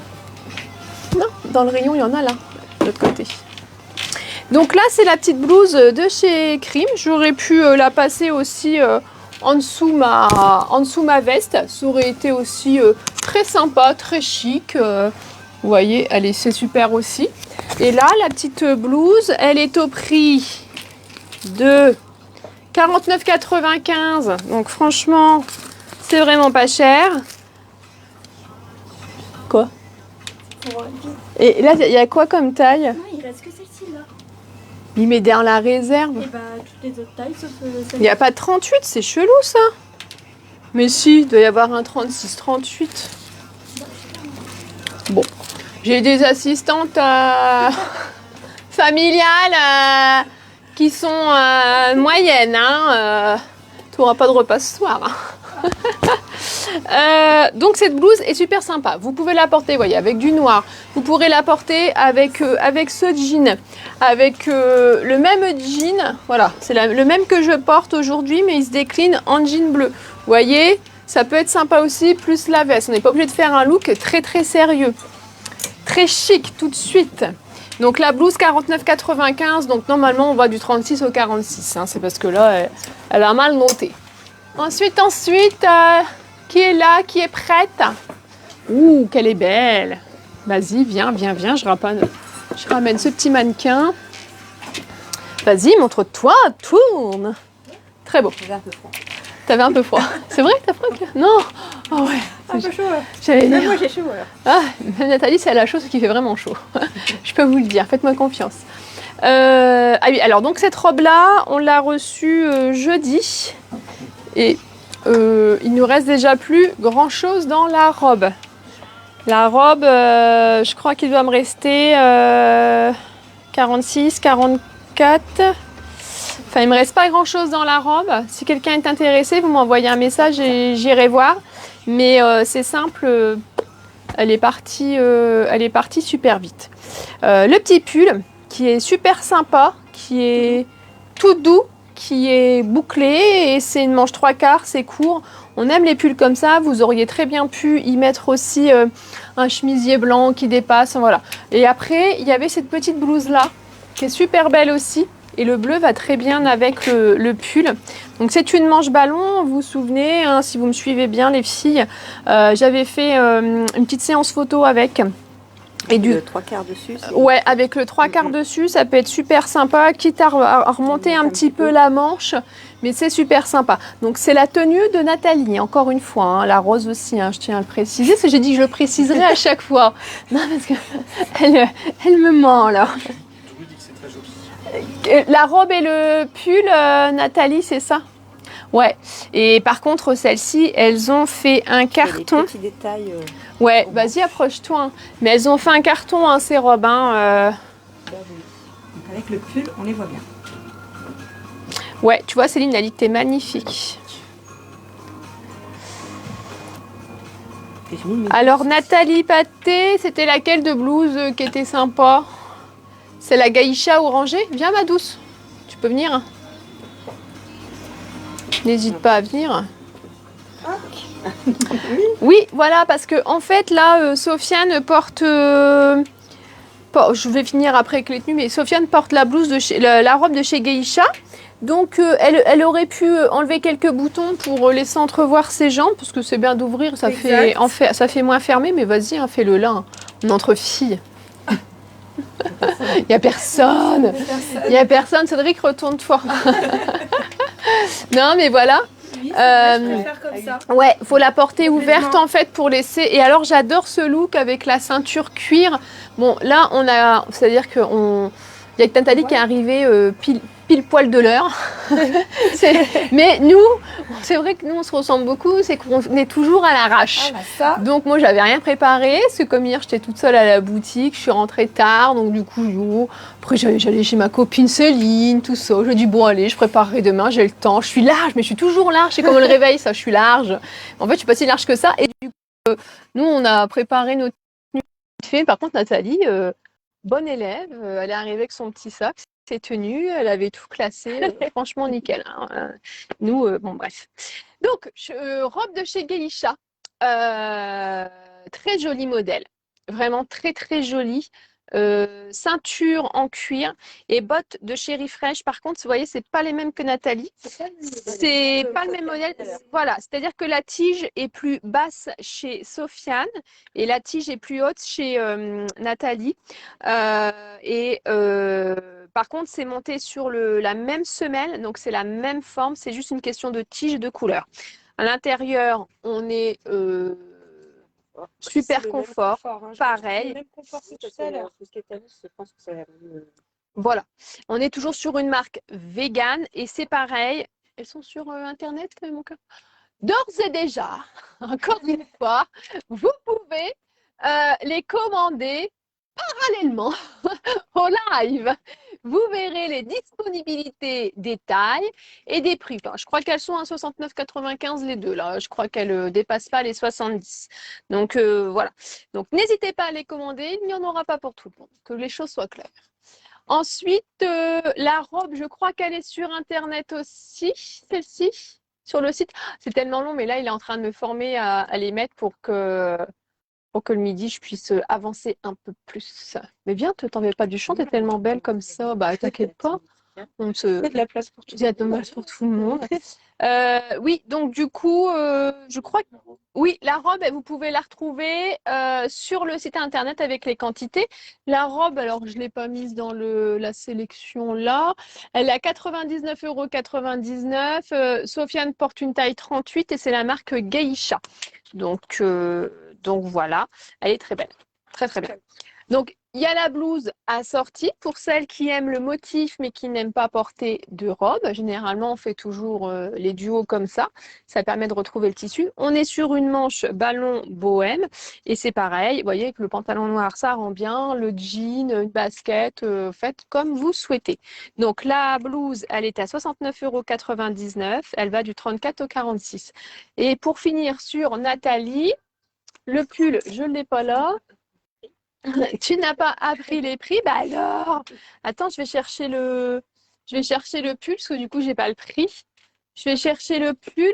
Non, dans le rayon, il y en a là, de l'autre côté. Donc là, c'est la petite blouse de chez Crime. J'aurais pu la passer aussi en dessous ma veste. Ça aurait été aussi très sympa, très chic. Vous voyez, allez, c'est super aussi. Et là, la petite blouse, elle est au prix de 49,95 €. Donc franchement, c'est vraiment pas cher. Quoi? Et là, il y a quoi comme taille? Non, il reste que celle-ci là. Il met dans la réserve. Et bah, toutes les autres tailles sauf celle-ci. Il n'y a pas de 38, c'est chelou ça. Mais si, il doit y avoir un 36, 38. Bon, j'ai des assistantes familiales qui sont moyennes. Hein, tu n'auras pas de repas ce soir. Hein. Donc cette blouse est super sympa. Vous pouvez la porter, voyez, avec du noir. Vous pourrez la porter avec ce jean, avec le même jean. Voilà, c'est le même que je porte aujourd'hui, mais il se décline en jean bleu. Vous voyez, ça peut être sympa aussi, plus la veste. On n'est pas obligé de faire un look très très sérieux, très chic tout de suite. Donc la blouse 49,95 €. Donc normalement on va du 36 au 46. Hein, c'est parce que là, elle a mal noté. Ensuite, qui est là, qui est prête? Ouh, qu'elle est belle. Vas-y, viens, je ramène ce petit mannequin. Vas-y, montre-toi, tourne. Très beau. J'avais un peu froid. T'avais un peu froid. C'est vrai que t'as froid? Non. Oh ouais. Un peu chaud, ouais. J'allais Même dire. moi j'ai chaud alors. Ah, même Nathalie, c'est à la chaud, ce qui fait vraiment chaud. Je peux vous le dire, faites-moi confiance. Ah oui, alors donc cette robe-là, on l'a reçue jeudi. Et il nous reste déjà plus grand-chose dans la robe. La robe, je crois qu'il doit me rester 46, 44. Enfin, il me reste pas grand-chose dans la robe. Si quelqu'un est intéressé, vous m'envoyez un message et j'irai voir. Mais c'est simple, elle est partie super vite. Le petit pull qui est super sympa, qui est tout doux, qui est bouclé et c'est une manche 3/4, c'est court. On aime les pulls comme ça. Vous auriez très bien pu y mettre aussi un chemisier blanc qui dépasse. Voilà. Et après, il y avait cette petite blouse là qui est super belle aussi. Et le bleu va très bien avec le pull. Donc c'est une manche ballon, vous vous souvenez, hein, si vous me suivez bien les filles. J'avais fait une petite séance photo avec. Et le 3/4 dessus. Ouais, avec le 3/4 dessus, ça peut être super sympa, quitte à remonter un petit peu la manche, mais c'est super sympa. Donc c'est la tenue de Nathalie, encore une fois, hein, la rose aussi, hein, je tiens à le préciser, parce que j'ai dit que je le préciserai à chaque fois. Non, parce que elle me ment là. Je vous dis que c'est très joli. La robe et le pull, Nathalie, c'est ça? Ouais. Et par contre, celles-ci, elles ont fait un carton. Des petits détails. Ouais, vas-y, approche-toi. Hein. Mais elles ont fait un carton, hein, ces robes. Hein, Donc avec le pull, on les voit bien. Ouais, tu vois, Céline, elle dit que t'es magnifique. Et je m'y mets. Alors, Nathalie Paté, c'était laquelle de blouse qui était sympa? C'est la Gaïcha orangée? Viens, ma douce. Tu peux venir. Hein. N'hésite pas à venir. Oui, voilà, parce que en fait, là, Sofiane porte... je vais finir après avec les tenues, mais Sofiane porte la blouse de chez, la robe de chez Geisha. Donc, elle aurait pu enlever quelques boutons pour laisser entrevoir ses jambes, parce que c'est bien d'ouvrir, ça fait moins fermé, mais vas-y, hein, fais-le là, hein. On est entre filles. Il n'y a personne. Il n'y a personne. Cédric, retourne-toi. Non, mais voilà. Oui, c'est vrai, je préfère comme ça. Ouais, faut la porter ouverte Complètement. en fait pour laisser. Et alors j'adore ce look avec la ceinture cuir. Bon, là on a, c'est-à-dire que il y a Nathalie qui est arrivée pile poil de l'heure. Mais nous, c'est vrai que nous on se ressemble beaucoup, c'est qu'on est toujours à l'arrache. Ah bah ça. Donc moi j'avais rien préparé, parce que comme hier j'étais toute seule à la boutique, je suis rentrée tard, donc du coup après j'allais chez ma copine Céline, tout ça. Je dis bon allez, je préparerai demain, j'ai le temps, je suis large, mais je suis toujours large, c'est comme le réveil ça, je suis large. En fait je suis pas si large que ça, et du coup nous on a préparé notre tenue. Par contre Nathalie, bonne élève, elle est arrivée avec son petit sac, ses tenues, elle avait tout classé, franchement nickel. Hein. Nous, bon bref. Donc, robe de chez Geisha. Très joli modèle. Vraiment très très joli. Ceinture en cuir et bottes de chez Refresh. Par contre, vous voyez, c'est pas les mêmes que Nathalie. C'est pas le même modèle. Voilà, c'est-à-dire que la tige est plus basse chez Sofiane et la tige est plus haute chez Nathalie. Par contre, c'est monté sur la même semelle, donc c'est la même forme, c'est juste une question de tige et de couleur. À l'intérieur, on est super confort, pareil. Le même confort que tout à l'heure. Voilà, on est toujours sur une marque vegan et c'est pareil. Elles sont sur Internet, mon cœur. D'ores et déjà, encore une fois, vous pouvez les commander parallèlement au live. Vous verrez les disponibilités des tailles et des prix. Enfin, je crois qu'elles sont à 69,95 les deux là. Je crois qu'elles ne dépassent pas les 70. Donc voilà. Donc n'hésitez pas à les commander. Il n'y en aura pas pour tout le monde. Que les choses soient claires. Ensuite, la robe, je crois qu'elle est sur Internet aussi, celle-ci, sur le site. C'est tellement long, mais là, il est en train de me former à les mettre pour que le midi, je puisse avancer un peu plus. Mais viens, t'en fais pas du champ, t'es tellement belle comme ça. Bah, t'inquiète pas. On se... Il y a de la place pour tout. Il y a de la place pour tout le monde. Oui, donc du coup, je crois que oui, la robe, vous pouvez la retrouver sur le site internet avec les quantités. La robe, alors je ne l'ai pas mise dans la sélection là. Elle est à 99,99 €. Sofiane porte une taille 38 et c'est la marque Geisha. Donc voilà, elle est très belle. Très très belle. Donc, il y a la blouse assortie pour celles qui aiment le motif mais qui n'aiment pas porter de robe. Généralement, on fait toujours les duos comme ça. Ça permet de retrouver le tissu. On est sur une manche ballon bohème et c'est pareil. Vous voyez que le pantalon noir, ça rend bien. Le jean, une basket, faites comme vous souhaitez. Donc, la blouse, elle est à 69,99 €. Elle va du 34 au 46. Et pour finir sur Nathalie, le pull, je ne l'ai pas là. Tu n'as pas appris les prix? Bah alors! Attends, je vais chercher le pull, parce que du coup, j'ai pas le prix. Je vais chercher le pull.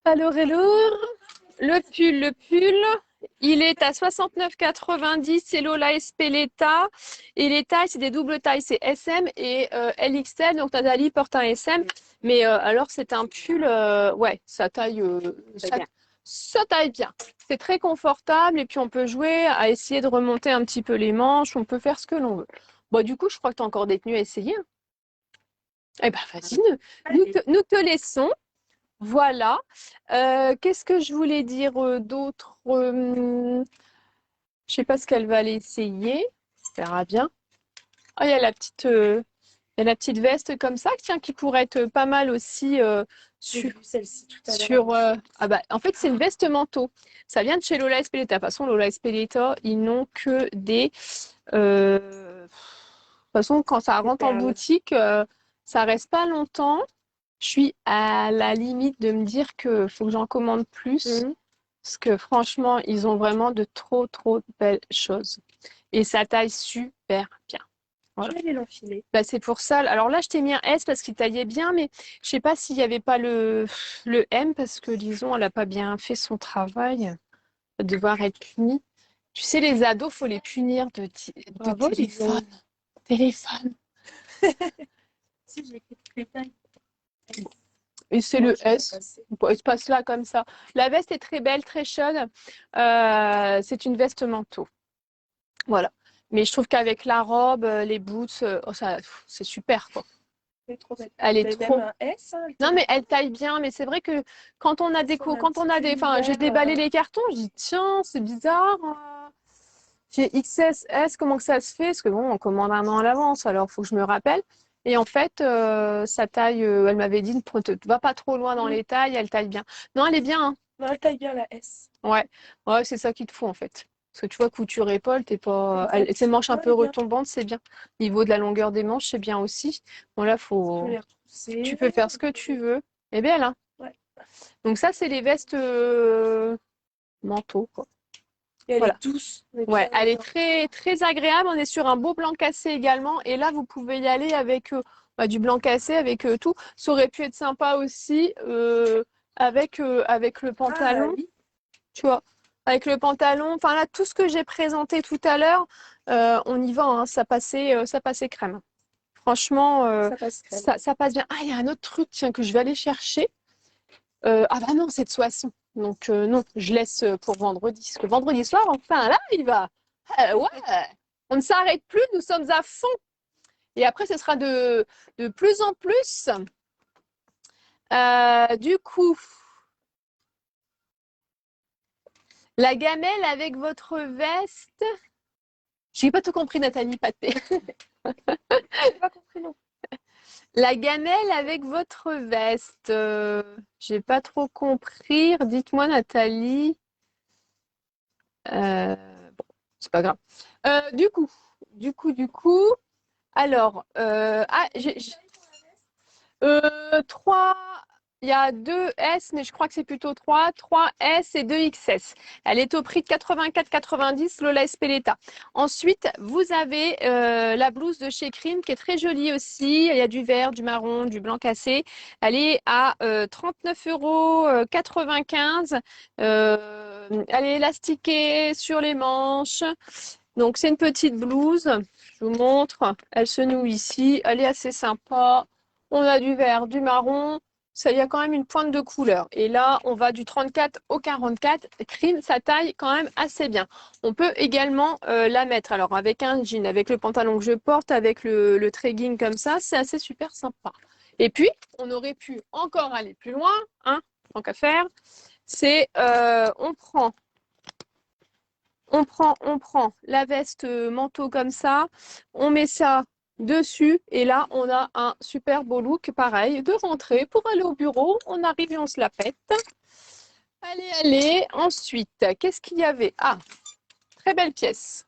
Alors, le pull, il est à 69,90. C'est Lola Espeleta. Et les tailles, c'est des doubles tailles. C'est SM et LXL. Donc, Nathalie porte un SM. Mais alors, c'est un pull, ouais, ça taille bien. C'est très confortable et puis on peut jouer à essayer de remonter un petit peu les manches. On peut faire ce que l'on veut. Bon, du coup, je crois que tu as encore des tenues à essayer. Hein. Eh bien, vas-y, nous te laissons. Voilà. Qu'est-ce que je voulais dire d'autre je ne sais pas ce qu'elle va aller essayer. On verra bien. Ah, il y a la petite veste comme ça, tiens, qui pourrait être pas mal aussi sur celle-ci tout à l'heure. ah bah, en fait, c'est une veste manteau. Ça vient de chez Lola Espeleta. De toute façon, Lola Espeleta, ils n'ont que des. De toute façon, quand ça rentre en boutique, ça reste pas longtemps. Je suis à la limite de me dire qu'il faut que j'en commande plus. Parce que franchement, ils ont vraiment de trop, trop belles choses. Et ça taille super bien. Voilà. Je vais aller l'enfiler. Bah, c'est pour ça. Alors là, je t'ai mis un S parce qu'il taillait bien, mais je sais pas s'il n'y avait pas le M parce que, disons, elle n'a pas bien fait son travail. Elle va devoir être punie. Tu sais, les ados, faut les punir de téléphone. Téléphone. Si, j'ai écrit toutes les tailles. Et c'est le S. Il se passe là comme ça. La veste est très belle, très chaude. C'est une veste manteau. Voilà. Mais je trouve qu'avec la robe, les boots, c'est super, quoi. Elle est trop belle. Elle est Mais trop. même un S. Hein, Non, mais elle taille bien, mais c'est vrai que quand on a des enfin, j'ai déballé les cartons, je dis tiens, c'est bizarre. J'ai XS, S, comment que ça se fait? Parce que bon, on commande un an à l'avance, alors il faut que je me rappelle. Et en fait, sa taille, elle m'avait dit, ne va pas trop loin dans les tailles, elle taille bien. Non, elle est bien, hein. Non, elle taille bien la S. Ouais, ouais, c'est ça qu'il te faut en fait. Parce que tu vois, couture épaule, t'es pas. Ses manches un peu Ouais, bien. retombantes, c'est bien. Niveau de la longueur des manches, c'est bien aussi. Bon, là, Tu peux les repousser. tu peux faire ce que tu veux. Elle est belle, hein? Ouais. Donc, ça, c'est les vestes manteaux, quoi. Et elle Voilà. est douce. Ouais, elle est très, très agréable. On est sur un beau blanc cassé également. Et là, vous pouvez y aller avec du blanc cassé, avec tout. Ça aurait pu être sympa aussi avec le pantalon. Oui. Tu vois, avec le pantalon. Enfin, là, tout ce que j'ai présenté tout à l'heure, on y va. Hein, ça passait crème. Franchement, Ça passe crème. ça passe bien. Ah, il y a un autre truc, tiens, que je vais aller chercher. Ah bah non, c'est de Soissons. Donc non, je laisse pour vendredi. Parce que vendredi soir, enfin là, il va. Ouais, on ne s'arrête plus, nous sommes à fond. Et après, ce sera de plus en plus. Du coup, la gamelle avec votre veste. J'ai pas tout compris, Nathalie Paté. J'ai pas compris non. La gamelle avec votre veste. J'ai pas trop compris. Dites-moi, Nathalie. Bon, c'est pas grave. Du coup. Alors, trois. Il y a 2 S, mais je crois que c'est plutôt 3. 3 S et 2 XS. Elle est au prix de 84,90 Lola Espeleta. Ensuite, vous avez la blouse de chez Cream qui est très jolie aussi. Il y a du vert, du marron, du blanc cassé. Elle est à 39,95 €. Elle est élastiquée sur les manches. Donc, c'est une petite blouse. Je vous montre. Elle se noue ici. Elle est assez sympa. On a du vert, du marron. Ça, il y a quand même une pointe de couleur. Et là, on va du 34 au 44. Cream, ça taille quand même assez bien. On peut également la mettre alors avec un jean, avec le pantalon que je porte, avec le trekking comme ça. C'est assez super sympa. Et puis, on aurait pu encore aller plus loin, hein, tant qu'à faire. C'est, on prend la veste manteau comme ça, on met ça dessus et là on a un super beau look pareil de rentrée pour aller au bureau. On arrive et on se la pète. Allez. Ensuite, qu'est-ce qu'il y avait? Ah, très belle pièce.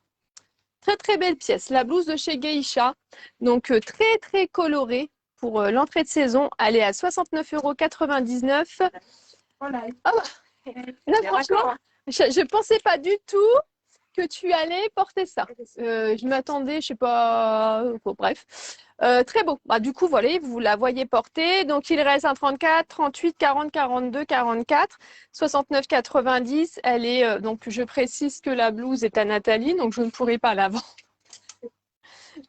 Très très belle pièce. La blouse de chez Geisha. Donc très très colorée pour l'entrée de saison. Elle est à 69,99 €. Voilà. Ah bah, là franchement, je ne pensais pas du tout que tu allais porter ça. Je m'attendais, je sais pas. Bon, bref. Très beau. Bah, du coup, voilà, vous la voyez porter. Donc, il reste un 34, 38, 40, 42, 44, 69, 90. Elle est, donc, je précise que la blouse est à Nathalie, donc je ne pourrai pas la vendre.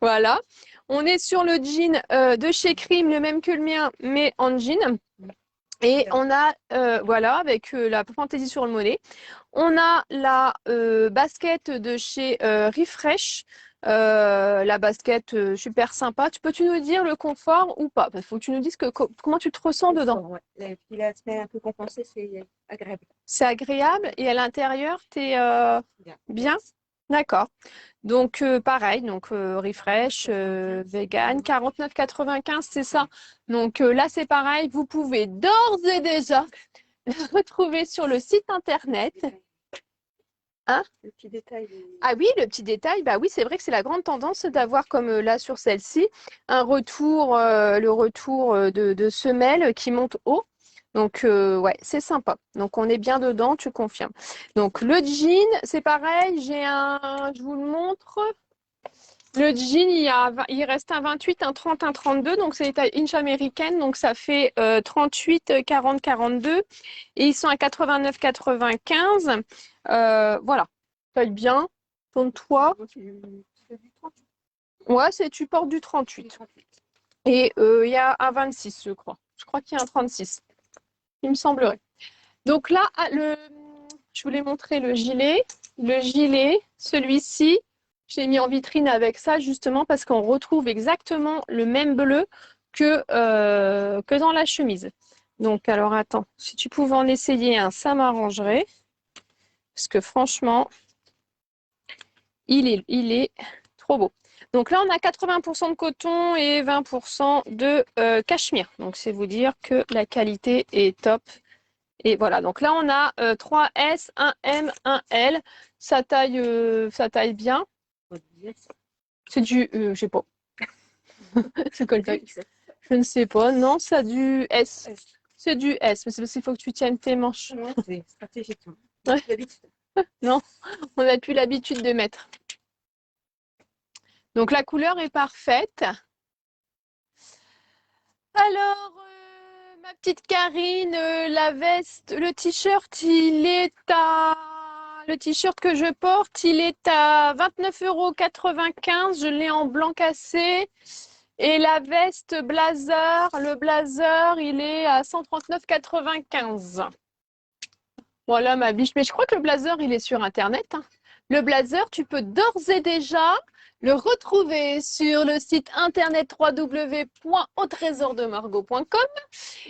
Voilà. On est sur le jean de chez Cream, le même que le mien, mais en jean. Et on a, voilà, avec la fantaisie sur le mollet. On a la basket de chez Refresh. La basket super sympa. Peux-tu nous dire le confort ou pas? Il faut que tu nous dises comment tu te ressens dedans. Ouais. Et puis la semelle un peu compensée, c'est agréable. C'est agréable et à l'intérieur, tu es bien? D'accord. Donc, pareil, donc Refresh, vegan, 49,95, c'est ça. Donc là, c'est pareil, vous pouvez d'ores et déjà le retrouver sur le site internet. Hein? Le petit détail. Ah oui, le petit détail, bah oui, c'est vrai que c'est la grande tendance d'avoir, comme là sur celle-ci, un retour, le retour de semelle qui monte haut. Donc, ouais, c'est sympa. Donc, on est bien dedans, tu confirmes. Donc, le jean, c'est pareil, je vous le montre. Le jean, il reste un 28, un 30, un 32. Donc, c'est les tailles inch américaine. Donc, ça fait 38, 40, 42. Et ils sont à 89,95. Voilà. Taille bien. Tourne-toi. Ouais, tu portes du 38. Et il y a un 26, je crois. Je crois qu'il y a un 36. Il me semblerait. Donc là, je voulais montrer le gilet. Le gilet, celui-ci, je l'ai mis en vitrine avec ça justement parce qu'on retrouve exactement le même bleu que dans la chemise. Donc, alors attends, si tu pouvais en essayer un, ça m'arrangerait. Parce que franchement, il est trop beau. Donc là, on a 80% de coton et 20% de cachemire. Donc, c'est vous dire que la qualité est top. Et voilà, donc là, on a 3S, 1M, 1L. Ça taille bien. C'est du, je sais pas. C'est quoi le taille? Je ne sais pas. Non, c'est du S. C'est du S, mais c'est parce qu'il faut que tu tiennes tes manches. Non, c'est stratégique. Ouais. Non, on n'a plus l'habitude de mettre. Donc la couleur est parfaite. Alors, ma petite Karine, la veste, le t-shirt, le t-shirt que je porte, il est à 29,95 €. Je l'ai en blanc cassé. Et la veste blazer, le blazer, il est à 139,95 €. Voilà ma biche. Mais je crois que le blazer, il est sur Internet, hein. Le blazer, tu peux d'ores et déjà le retrouver sur le site internet www.autrésordemargot.com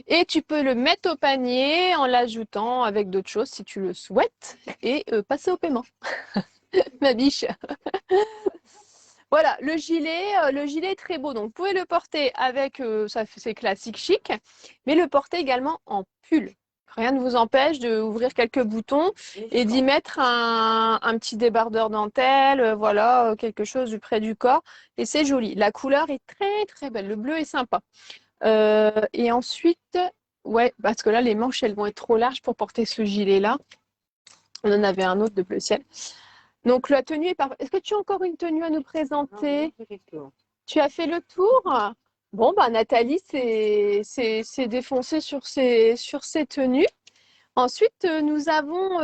et tu peux le mettre au panier en l'ajoutant avec d'autres choses si tu le souhaites et passer au paiement. Ma biche. Voilà, le gilet est très beau. Donc, vous pouvez le porter avec, ça c'est classique chic, mais le porter également en pull. Rien ne vous empêche d'ouvrir quelques boutons et d'y mettre un petit débardeur dentelle, voilà, quelque chose du près du corps. Et c'est joli. La couleur est très, très belle. Le bleu est sympa. Et ensuite, ouais, parce que là, les manches, elles vont être trop larges pour porter ce gilet-là. On en avait un autre de bleu ciel. Donc, la tenue est parfaite. Est-ce que tu as encore une tenue à nous présenter? Non, tu as fait le tour? Bon, bah, Nathalie s'est défoncée sur ses tenues. Ensuite, nous avons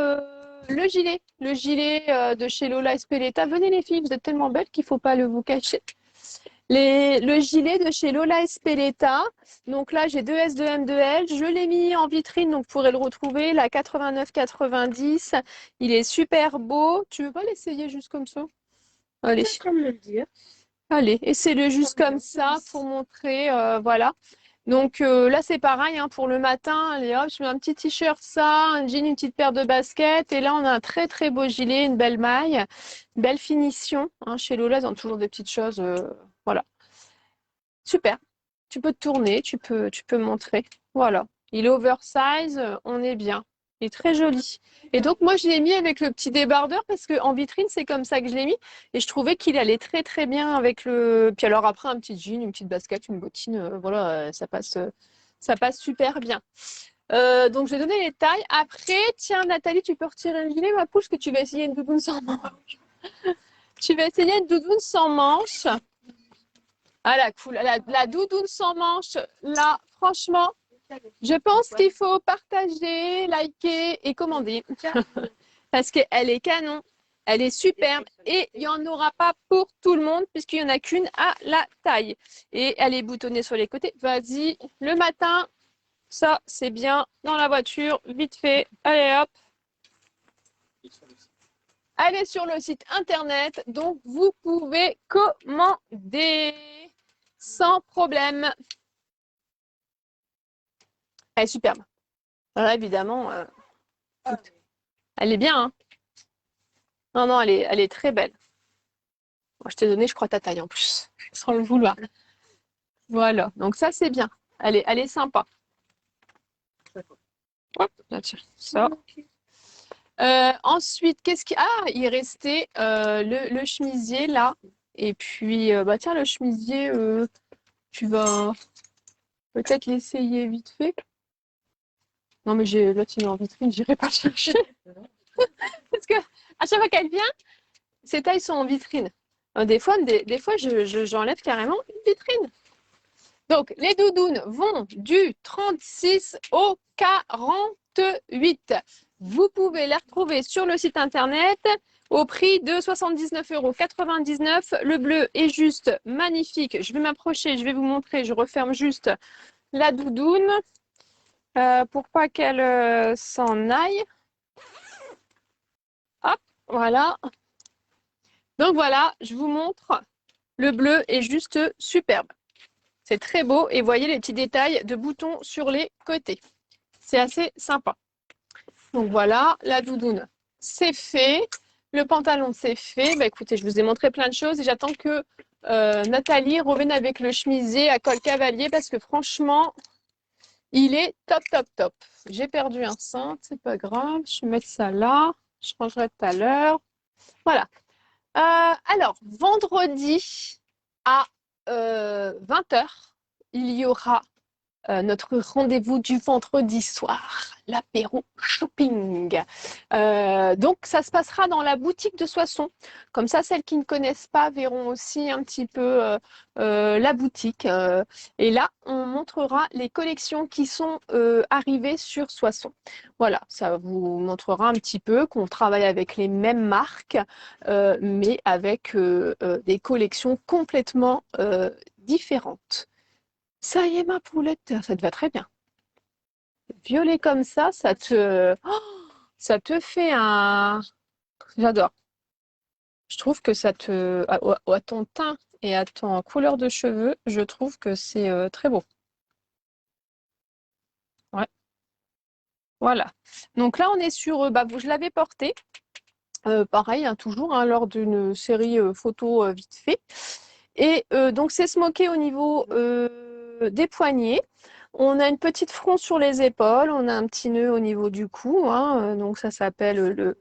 le gilet. Le gilet de chez Lola Espeleta. Venez les filles, vous êtes tellement belles qu'il ne faut pas vous cacher. Le gilet de chez Lola Espeleta. Donc là, j'ai 2S, 2M, 2L. Je l'ai mis en vitrine, donc vous pourrez le retrouver. La 89,90. Il est super beau. Tu veux pas l'essayer juste comme ça? Allez. comme le dire. Allez, essaie-le juste comme ça pour montrer. Voilà. Donc là, c'est pareil, hein, pour le matin. Allez, hop, je mets un petit t-shirt, ça, un jean, une petite paire de baskets. Et là, on a un très, très beau gilet, une belle maille, une belle finition. Hein, chez Lola, ils ont toujours des petites choses. Voilà. Super. Tu peux te tourner, tu peux montrer. Voilà. Il est oversize, on est bien. Il est très joli. Et donc, moi, je l'ai mis avec le petit débardeur parce qu'en vitrine, c'est comme ça que je l'ai mis. Et je trouvais qu'il allait très, très bien avec le... Puis alors après, un petit jean, une petite basket, une bottine, voilà, ça passe super bien. Donc, je vais donner les tailles. Après, tiens, Nathalie, tu peux retirer le gilet, ma pouche, que tu vas essayer une doudoune sans manche. Tu vas essayer une doudoune sans manche. Ah, la doudoune sans manche, là, franchement, je pense qu'il faut partager, liker et commander. Parce qu'elle est canon, elle est superbe et il n'y en aura pas pour tout le monde puisqu'il n'y en a qu'une à la taille. Et elle est boutonnée sur les côtés. Vas-y, le matin, ça c'est bien dans la voiture, vite fait. Allez hop. Elle est sur le site internet, donc vous pouvez commander sans problème. Elle est superbe. Voilà, évidemment, elle est bien, hein. Non, elle est très belle. Moi, je t'ai donné, je crois, ta taille en plus, sans le vouloir. Voilà, donc ça, c'est bien. Elle est sympa. Hop, là, tiens, ça. Ensuite, qu'est-ce qui... Ah, il restait le chemisier, là. Et puis, bah tiens, le chemisier, tu vas peut-être l'essayer vite fait. Non, mais l'autre, il est en vitrine, j'irai pas le chercher. Parce que à chaque fois qu'elle vient, ses tailles sont en vitrine. Des fois, j'enlève carrément une vitrine. Donc, les doudounes vont du 36 au 48. Vous pouvez les retrouver sur le site internet au prix de 79,99 €. Le bleu est juste magnifique. Je vais m'approcher, je vais vous montrer. Je referme juste la doudoune pour pas qu'elle s'en aille. Hop, voilà. Donc voilà, je vous montre. Le bleu est juste superbe. C'est très beau et voyez les petits détails de boutons sur les côtés. C'est assez sympa. Donc voilà, la doudoune, c'est fait. Le pantalon, c'est fait. Bah, écoutez, je vous ai montré plein de choses et j'attends que Nathalie revienne avec le chemisier à col cavalier parce que franchement, il est top, top, top. J'ai perdu un cintre, c'est pas grave. Je vais mettre ça là. Je rangerai tout à l'heure. Voilà. Alors, vendredi à 20 h, il y aura notre rendez-vous du vendredi soir, l'apéro shopping. Donc, ça se passera dans la boutique de Soissons. Comme ça, celles qui ne connaissent pas verront aussi un petit peu la boutique. Et là, on montrera les collections qui sont arrivées sur Soissons. Voilà, ça vous montrera un petit peu qu'on travaille avec les mêmes marques, mais avec des collections complètement différentes. Ça y est, ma poulette, ça te va très bien. Violet comme ça ça te fait un... J'adore. Je trouve que ça te... À ton teint et à ton couleur de cheveux, je trouve que c'est très beau. Ouais. Voilà. Donc là, on est sur... je l'avais porté. Pareil, hein, toujours, hein, lors d'une série photo vite fait. Et donc, c'est smoké au niveau des poignets. On a une petite fronce sur les épaules. On a un petit nœud au niveau du cou. Hein, donc, ça s'appelle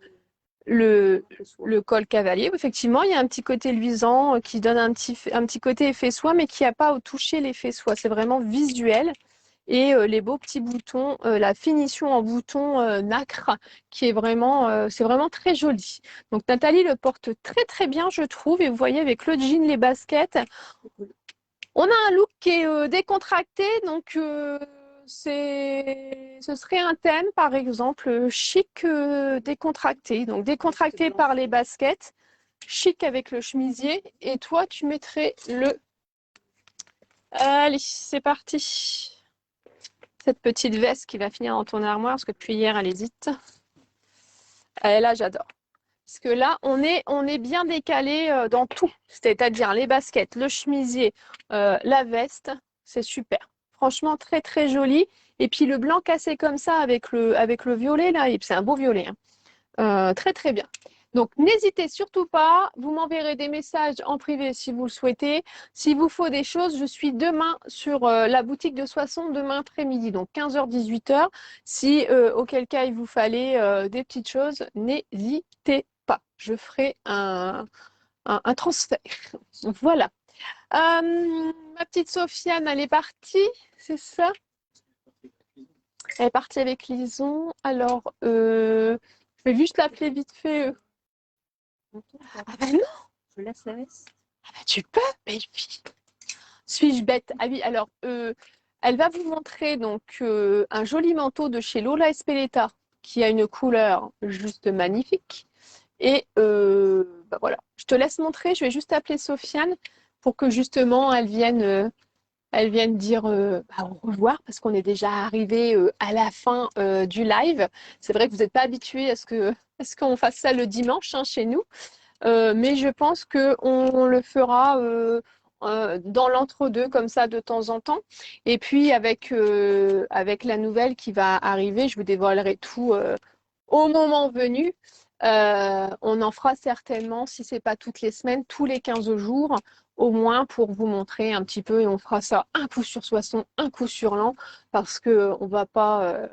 le col cavalier. Effectivement, il y a un petit côté luisant qui donne un petit côté effet soie, mais qui n'a pas à toucher l'effet soie. C'est vraiment visuel. Et les beaux petits boutons, la finition en bouton nacre, qui est vraiment, c'est vraiment très joli. Donc Nathalie le porte très très bien, je trouve. Et vous voyez avec le jean, les baskets, on a un look qui est décontracté. Donc ce serait un thème, par exemple, chic décontracté. Donc décontracté par les baskets, chic avec le chemisier. Et toi, tu mettrais le... Allez, c'est parti. Cette petite veste qui va finir dans ton armoire, parce que depuis hier, elle hésite. Et là, j'adore. Parce que là, on est bien décalé dans tout. C'est-à-dire les baskets, le chemisier, la veste. C'est super. Franchement, très, très joli. Et puis, le blanc cassé comme ça avec le violet, là, c'est un beau violet. Hein. Très, très bien. Donc, n'hésitez surtout pas. Vous m'enverrez des messages en privé si vous le souhaitez. S'il vous faut des choses, je suis demain sur la boutique de Soissons, demain après-midi, donc 15 h, 18 h. Si auquel cas il vous fallait des petites choses, n'hésitez pas. Je ferai un transfert. Voilà. Ma petite Sofiane, elle est partie, c'est ça? Elle est partie avec Lison. Alors, je vais juste l'appeler vite fait. Ah ben non, Je laisse la veste. ah ben tu peux, belle fille. Suis-je bête? Ah oui, alors, elle va vous montrer donc un joli manteau de chez Lola Espeleta qui a une couleur juste magnifique. Et voilà, je te laisse montrer. Je vais juste appeler Sofiane pour que justement elle vienne dire au revoir parce qu'on est déjà arrivé à la fin du live. C'est vrai que vous n'êtes pas habitués à ce qu'on fasse ça le dimanche hein, chez nous. Mais je pense qu'on le fera dans l'entre-deux, comme ça, de temps en temps. Et puis, avec la nouvelle qui va arriver, je vous dévoilerai tout au moment venu. On en fera certainement, si ce n'est pas toutes les semaines, tous les 15 jours, au moins pour vous montrer un petit peu. Et on fera ça un coup sur Soissons, un coup sur l'an, parce qu'on va pas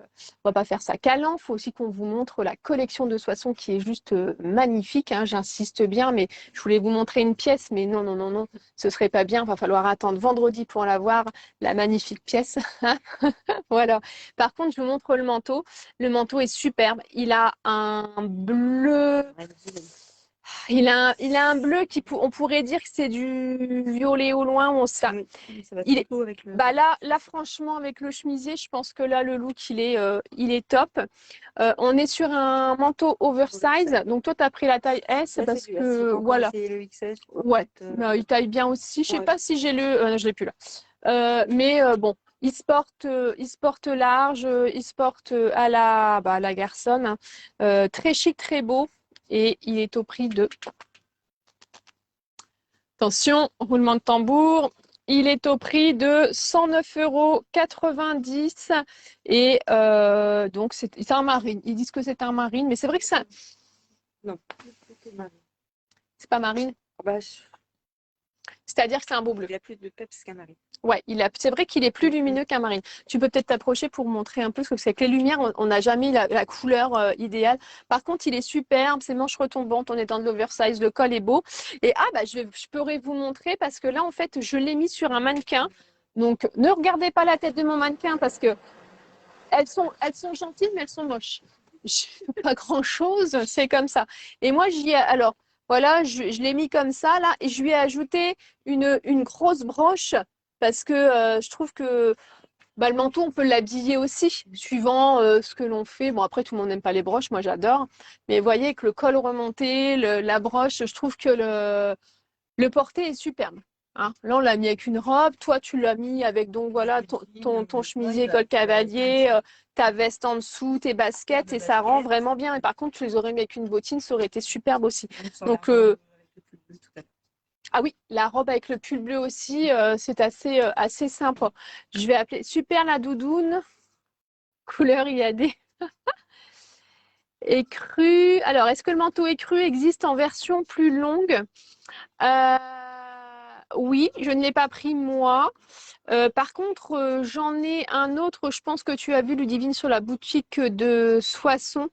faire ça qu'à l'an. Il faut aussi qu'on vous montre la collection de Soissons qui est juste magnifique. Hein, j'insiste bien, mais je voulais vous montrer une pièce, mais non, non, non, non, ce serait pas bien. Il va falloir attendre vendredi pour la voir, la magnifique pièce. Voilà. Par contre, je vous montre le manteau. Le manteau est superbe. Il a un bleu. Il a un bleu on pourrait dire que c'est du violet au loin. Ça va il est, beau avec le... là, franchement, avec le chemisier, je pense que là, le look, il est top. On est sur un manteau oversize. Donc, toi, tu as pris la taille S parce que, voilà. Le XS, Ouais, il taille bien aussi. Je sais pas si j'ai je l'ai plus là. Mais bon, il se porte large, il se porte à la garçonne. Très chic, très beau. Et il est au prix de... Attention, roulement de tambour. il est au prix de 109,90 € et donc c'est un marine. Ils disent que c'est un marine, mais c'est vrai que ça, Non, c'est marine. c'est pas marine. Bah, C'est-à-dire que c'est un beau bleu. il a plus de peps qu'un marine. Ouais, c'est vrai qu'il est plus lumineux qu'un marine. Tu peux peut-être t'approcher pour montrer un peu, parce que c'est avec les lumières, on n'a jamais la couleur idéale. Par contre, il est superbe, ses manches retombantes, on est dans de l'oversize, le col est beau. Et bah, je pourrais vous montrer, parce que là, en fait, je l'ai mis sur un mannequin. Donc, ne regardez pas la tête de mon mannequin, parce que elles sont gentilles, mais elles sont moches. Pas grand-chose, c'est comme ça. Et moi, alors, voilà, je l'ai mis comme ça, là, et je lui ai ajouté une grosse broche parce que je trouve que bah, le manteau, on peut l'habiller aussi, suivant ce que l'on fait. Bon, après, tout le monde n'aime pas les broches, moi j'adore. Mais vous voyez, que le col remonté, la broche, je trouve que le porté est superbe. Hein. Là, on l'a mis avec une robe. Toi, tu l'as mis avec donc voilà ton chemisier col cavalier, ta veste en dessous, tes baskets, et ça rend vraiment bien. Et par contre, tu les aurais mis avec une bottine, ça aurait été superbe aussi. Donc, ah oui, la robe avec le pull bleu aussi, c'est assez sympa. Je vais appeler super la doudoune. Couleur, il y a des écrus. Alors, est-ce que le manteau écru existe en version plus longue? Oui, je ne l'ai pas pris moi. Par contre, j'en ai un autre, je pense que tu as vu Ludivine sur la boutique de Soissons.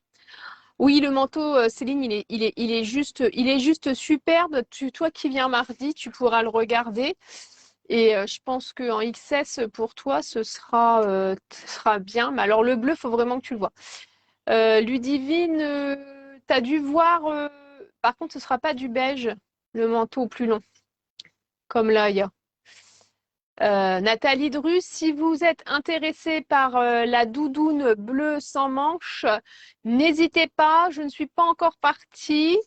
Oui, le manteau, Céline, il est juste superbe. Toi qui viens mardi, tu pourras le regarder. Et je pense qu'en XS, pour toi, ce sera bien. Mais alors, le bleu, il faut vraiment que tu le vois. Ludivine, tu as dû voir. Par contre, ce ne sera pas du beige, le manteau plus long, comme là, il y a. Nathalie Dru, si vous êtes intéressée par la doudoune bleue sans manches, n'hésitez pas, je ne suis pas encore partie.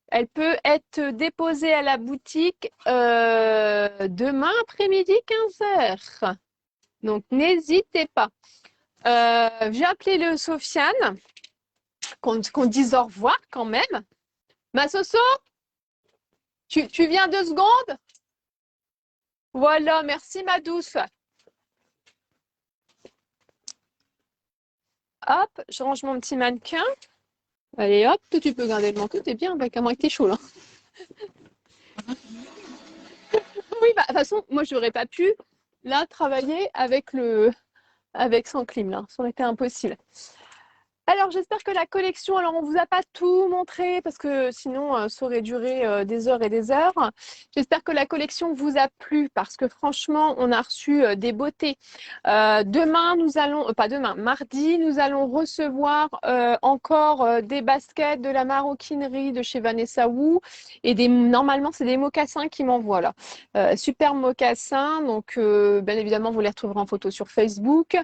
Elle peut être déposée à la boutique demain après-midi 15 h. Donc n'hésitez pas. J'ai appelé le Sofiane, qu'on dise au revoir quand même. Ma Soso, tu viens 2 secondes? Voilà, merci ma douce. Hop, je range mon petit mannequin. Allez, hop, toi, tu peux garder le manteau, t'es bien, avec à moins que t'es chaud là. Oui, bah, de toute façon, moi, je n'aurais pas pu là travailler avec sans clim là, ça aurait été impossible. Alors, j'espère que la collection, alors on vous a pas tout montré parce que sinon ça aurait duré des heures et des heures. J'espère que la collection vous a plu parce que franchement, on a reçu des beautés. Demain, pas demain, mardi, nous allons recevoir encore des baskets de la maroquinerie de chez Vanessa Wu et normalement, c'est des mocassins qui m'envoient là. Super mocassins, donc bien évidemment, vous les retrouverez en photo sur Facebook.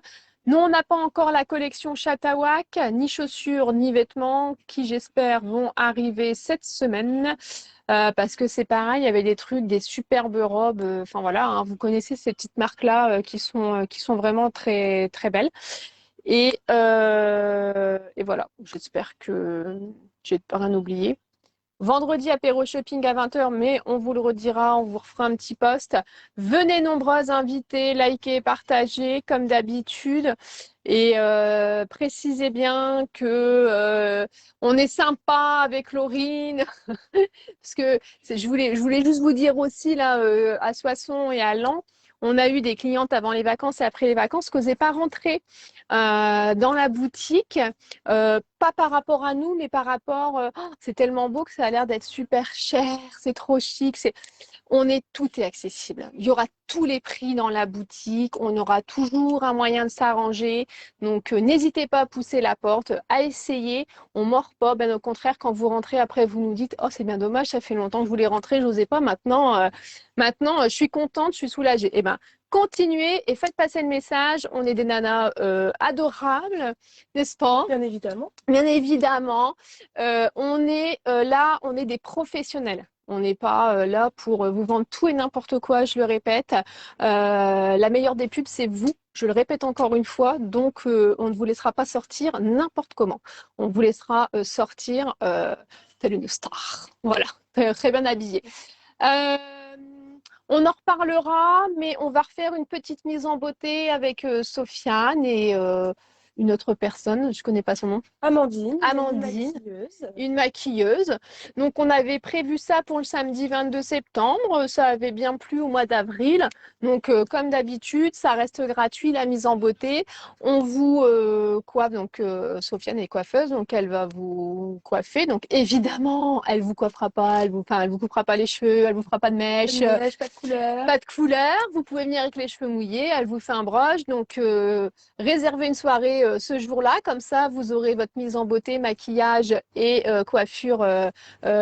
Nous, on n'a pas encore la collection Chatawak, ni chaussures, ni vêtements, qui j'espère vont arriver cette semaine. Parce que c'est pareil, il y avait des trucs, des superbes robes. Enfin voilà, hein, vous connaissez ces petites marques-là qui sont vraiment très, très belles. Et voilà, j'espère que j'ai rien oublié. Vendredi, apéro shopping à 20 h, mais on vous le redira, on vous refera un petit post. Venez nombreuses invités, likez, partagez comme d'habitude. Et précisez bien que on est sympa avec Laurine. Parce que je voulais juste vous dire aussi, là, à Soissons et à Laon, on a eu des clientes avant les vacances et après les vacances qui n'osaient pas rentrer dans la boutique. Pas par rapport à nous, mais par rapport, oh, c'est tellement beau que ça a l'air d'être super cher, c'est trop chic, tout est accessible. Il y aura tous les prix dans la boutique, on aura toujours un moyen de s'arranger. Donc n'hésitez pas à pousser la porte, à essayer. On mord pas, ben au contraire, quand vous rentrez après, vous nous dites oh c'est bien dommage, ça fait longtemps que je voulais rentrer, j'osais pas. Maintenant, je suis contente, je suis soulagée. Eh ben continuez et faites passer le message. On est des nanas adorables, n'est-ce pas? Bien évidemment. Bien évidemment. On est là, on est des professionnels. On n'est pas là pour vous vendre tout et n'importe quoi, je le répète. La meilleure des pubs, c'est vous. Je le répète encore une fois. Donc, on ne vous laissera pas sortir n'importe comment. On vous laissera sortir telle une star. Voilà, très bien habillée. On en reparlera, mais on va refaire une petite mise en beauté avec Sofiane et une autre personne, je connais pas son nom. Amandine. Amandine. Une maquilleuse. Une maquilleuse. Donc, on avait prévu ça pour le samedi 22 septembre. Ça avait bien plu au mois d'avril. Donc, comme d'habitude, ça reste gratuit, la mise en beauté. On vous coiffe. Donc, Sofiane est coiffeuse, donc elle va vous coiffer. Donc, évidemment, elle vous coiffera pas, elle vous coupera pas les cheveux, elle vous fera pas de mèche. Pas de couleur. Pas de couleur, vous pouvez venir avec les cheveux mouillés, elle vous fait un broche, donc réservez une soirée ce jour-là, comme ça vous aurez votre mise en beauté, maquillage et coiffure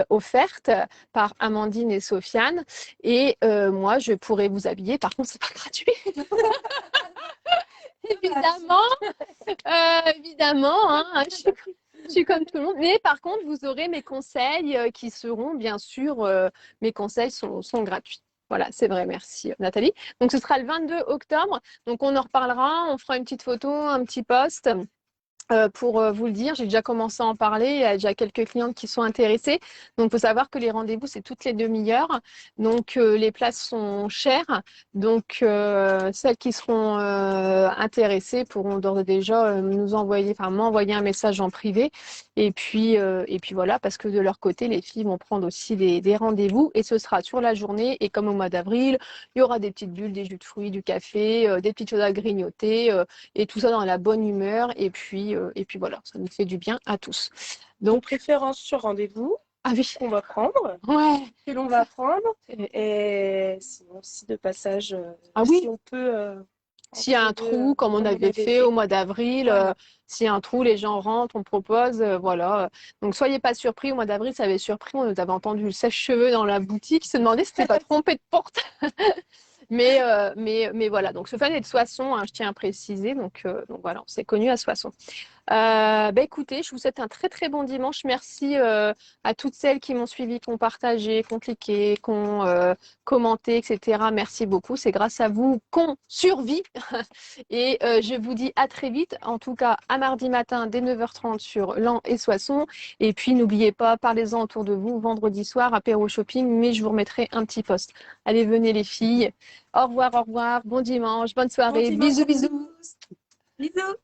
offerte par Amandine et Sofiane. Et moi, je pourrais vous habiller, par contre, c'est pas gratuit. Évidemment, évidemment, hein, je suis comme tout le monde. Mais par contre, vous aurez mes conseils qui seront, bien sûr, mes conseils sont gratuits. Voilà, c'est vrai, merci Nathalie. Donc ce sera le 22 octobre. Donc on en reparlera, on fera une petite photo, un petit post. Pour vous le dire, j'ai déjà commencé à en parler. Il y a déjà quelques clientes qui sont intéressées. Donc, il faut savoir que les rendez-vous, c'est toutes les demi-heures. Donc, les places sont chères. Donc, celles qui seront intéressées pourront d'ores et déjà nous envoyer, enfin, m'envoyer un message en privé. Et puis voilà, parce que de leur côté, les filles vont prendre aussi des rendez-vous et ce sera sur la journée. Et comme au mois d'avril, il y aura des petites bulles, des jus de fruits, du café, des petites choses à grignoter et tout ça dans la bonne humeur. Et puis voilà, ça nous fait du bien à tous. Donc, préférence sur rendez-vous. Ah oui. Qu'on va prendre. Ouais. Que l'on va prendre. Et sinon, si de passage, ah oui. si on peut. S'il y a un trou, comme on avait fait au mois d'avril, voilà. S'il y a un trou, les gens rentrent, on propose, voilà. Donc, soyez pas surpris. Au mois d'avril, ça avait surpris. On nous avait entendu le sèche-cheveux dans la boutique. Ils se demandaient si c'était pas trompé de porte. Mais voilà. Donc, Sofiane est de Soissons, hein, je tiens à préciser. Donc voilà, on s'est connus à Soissons. Écoutez, je vous souhaite un très très bon dimanche. Merci à toutes celles qui m'ont suivi, qui ont partagé, qui ont cliqué, qui ont commenté, etc. Merci beaucoup. C'est grâce à vous qu'on survit. Et je vous dis à très vite. En tout cas, à mardi matin dès 9h30 sur Laon et Soissons. Et puis, n'oubliez pas, parlez-en autour de vous. Vendredi soir, apéro shopping, mais je vous remettrai un petit post. Allez, venez les filles. Au revoir, au revoir. Bon dimanche, bonne soirée. Bon dimanche. Bisous, bisous. Bisous.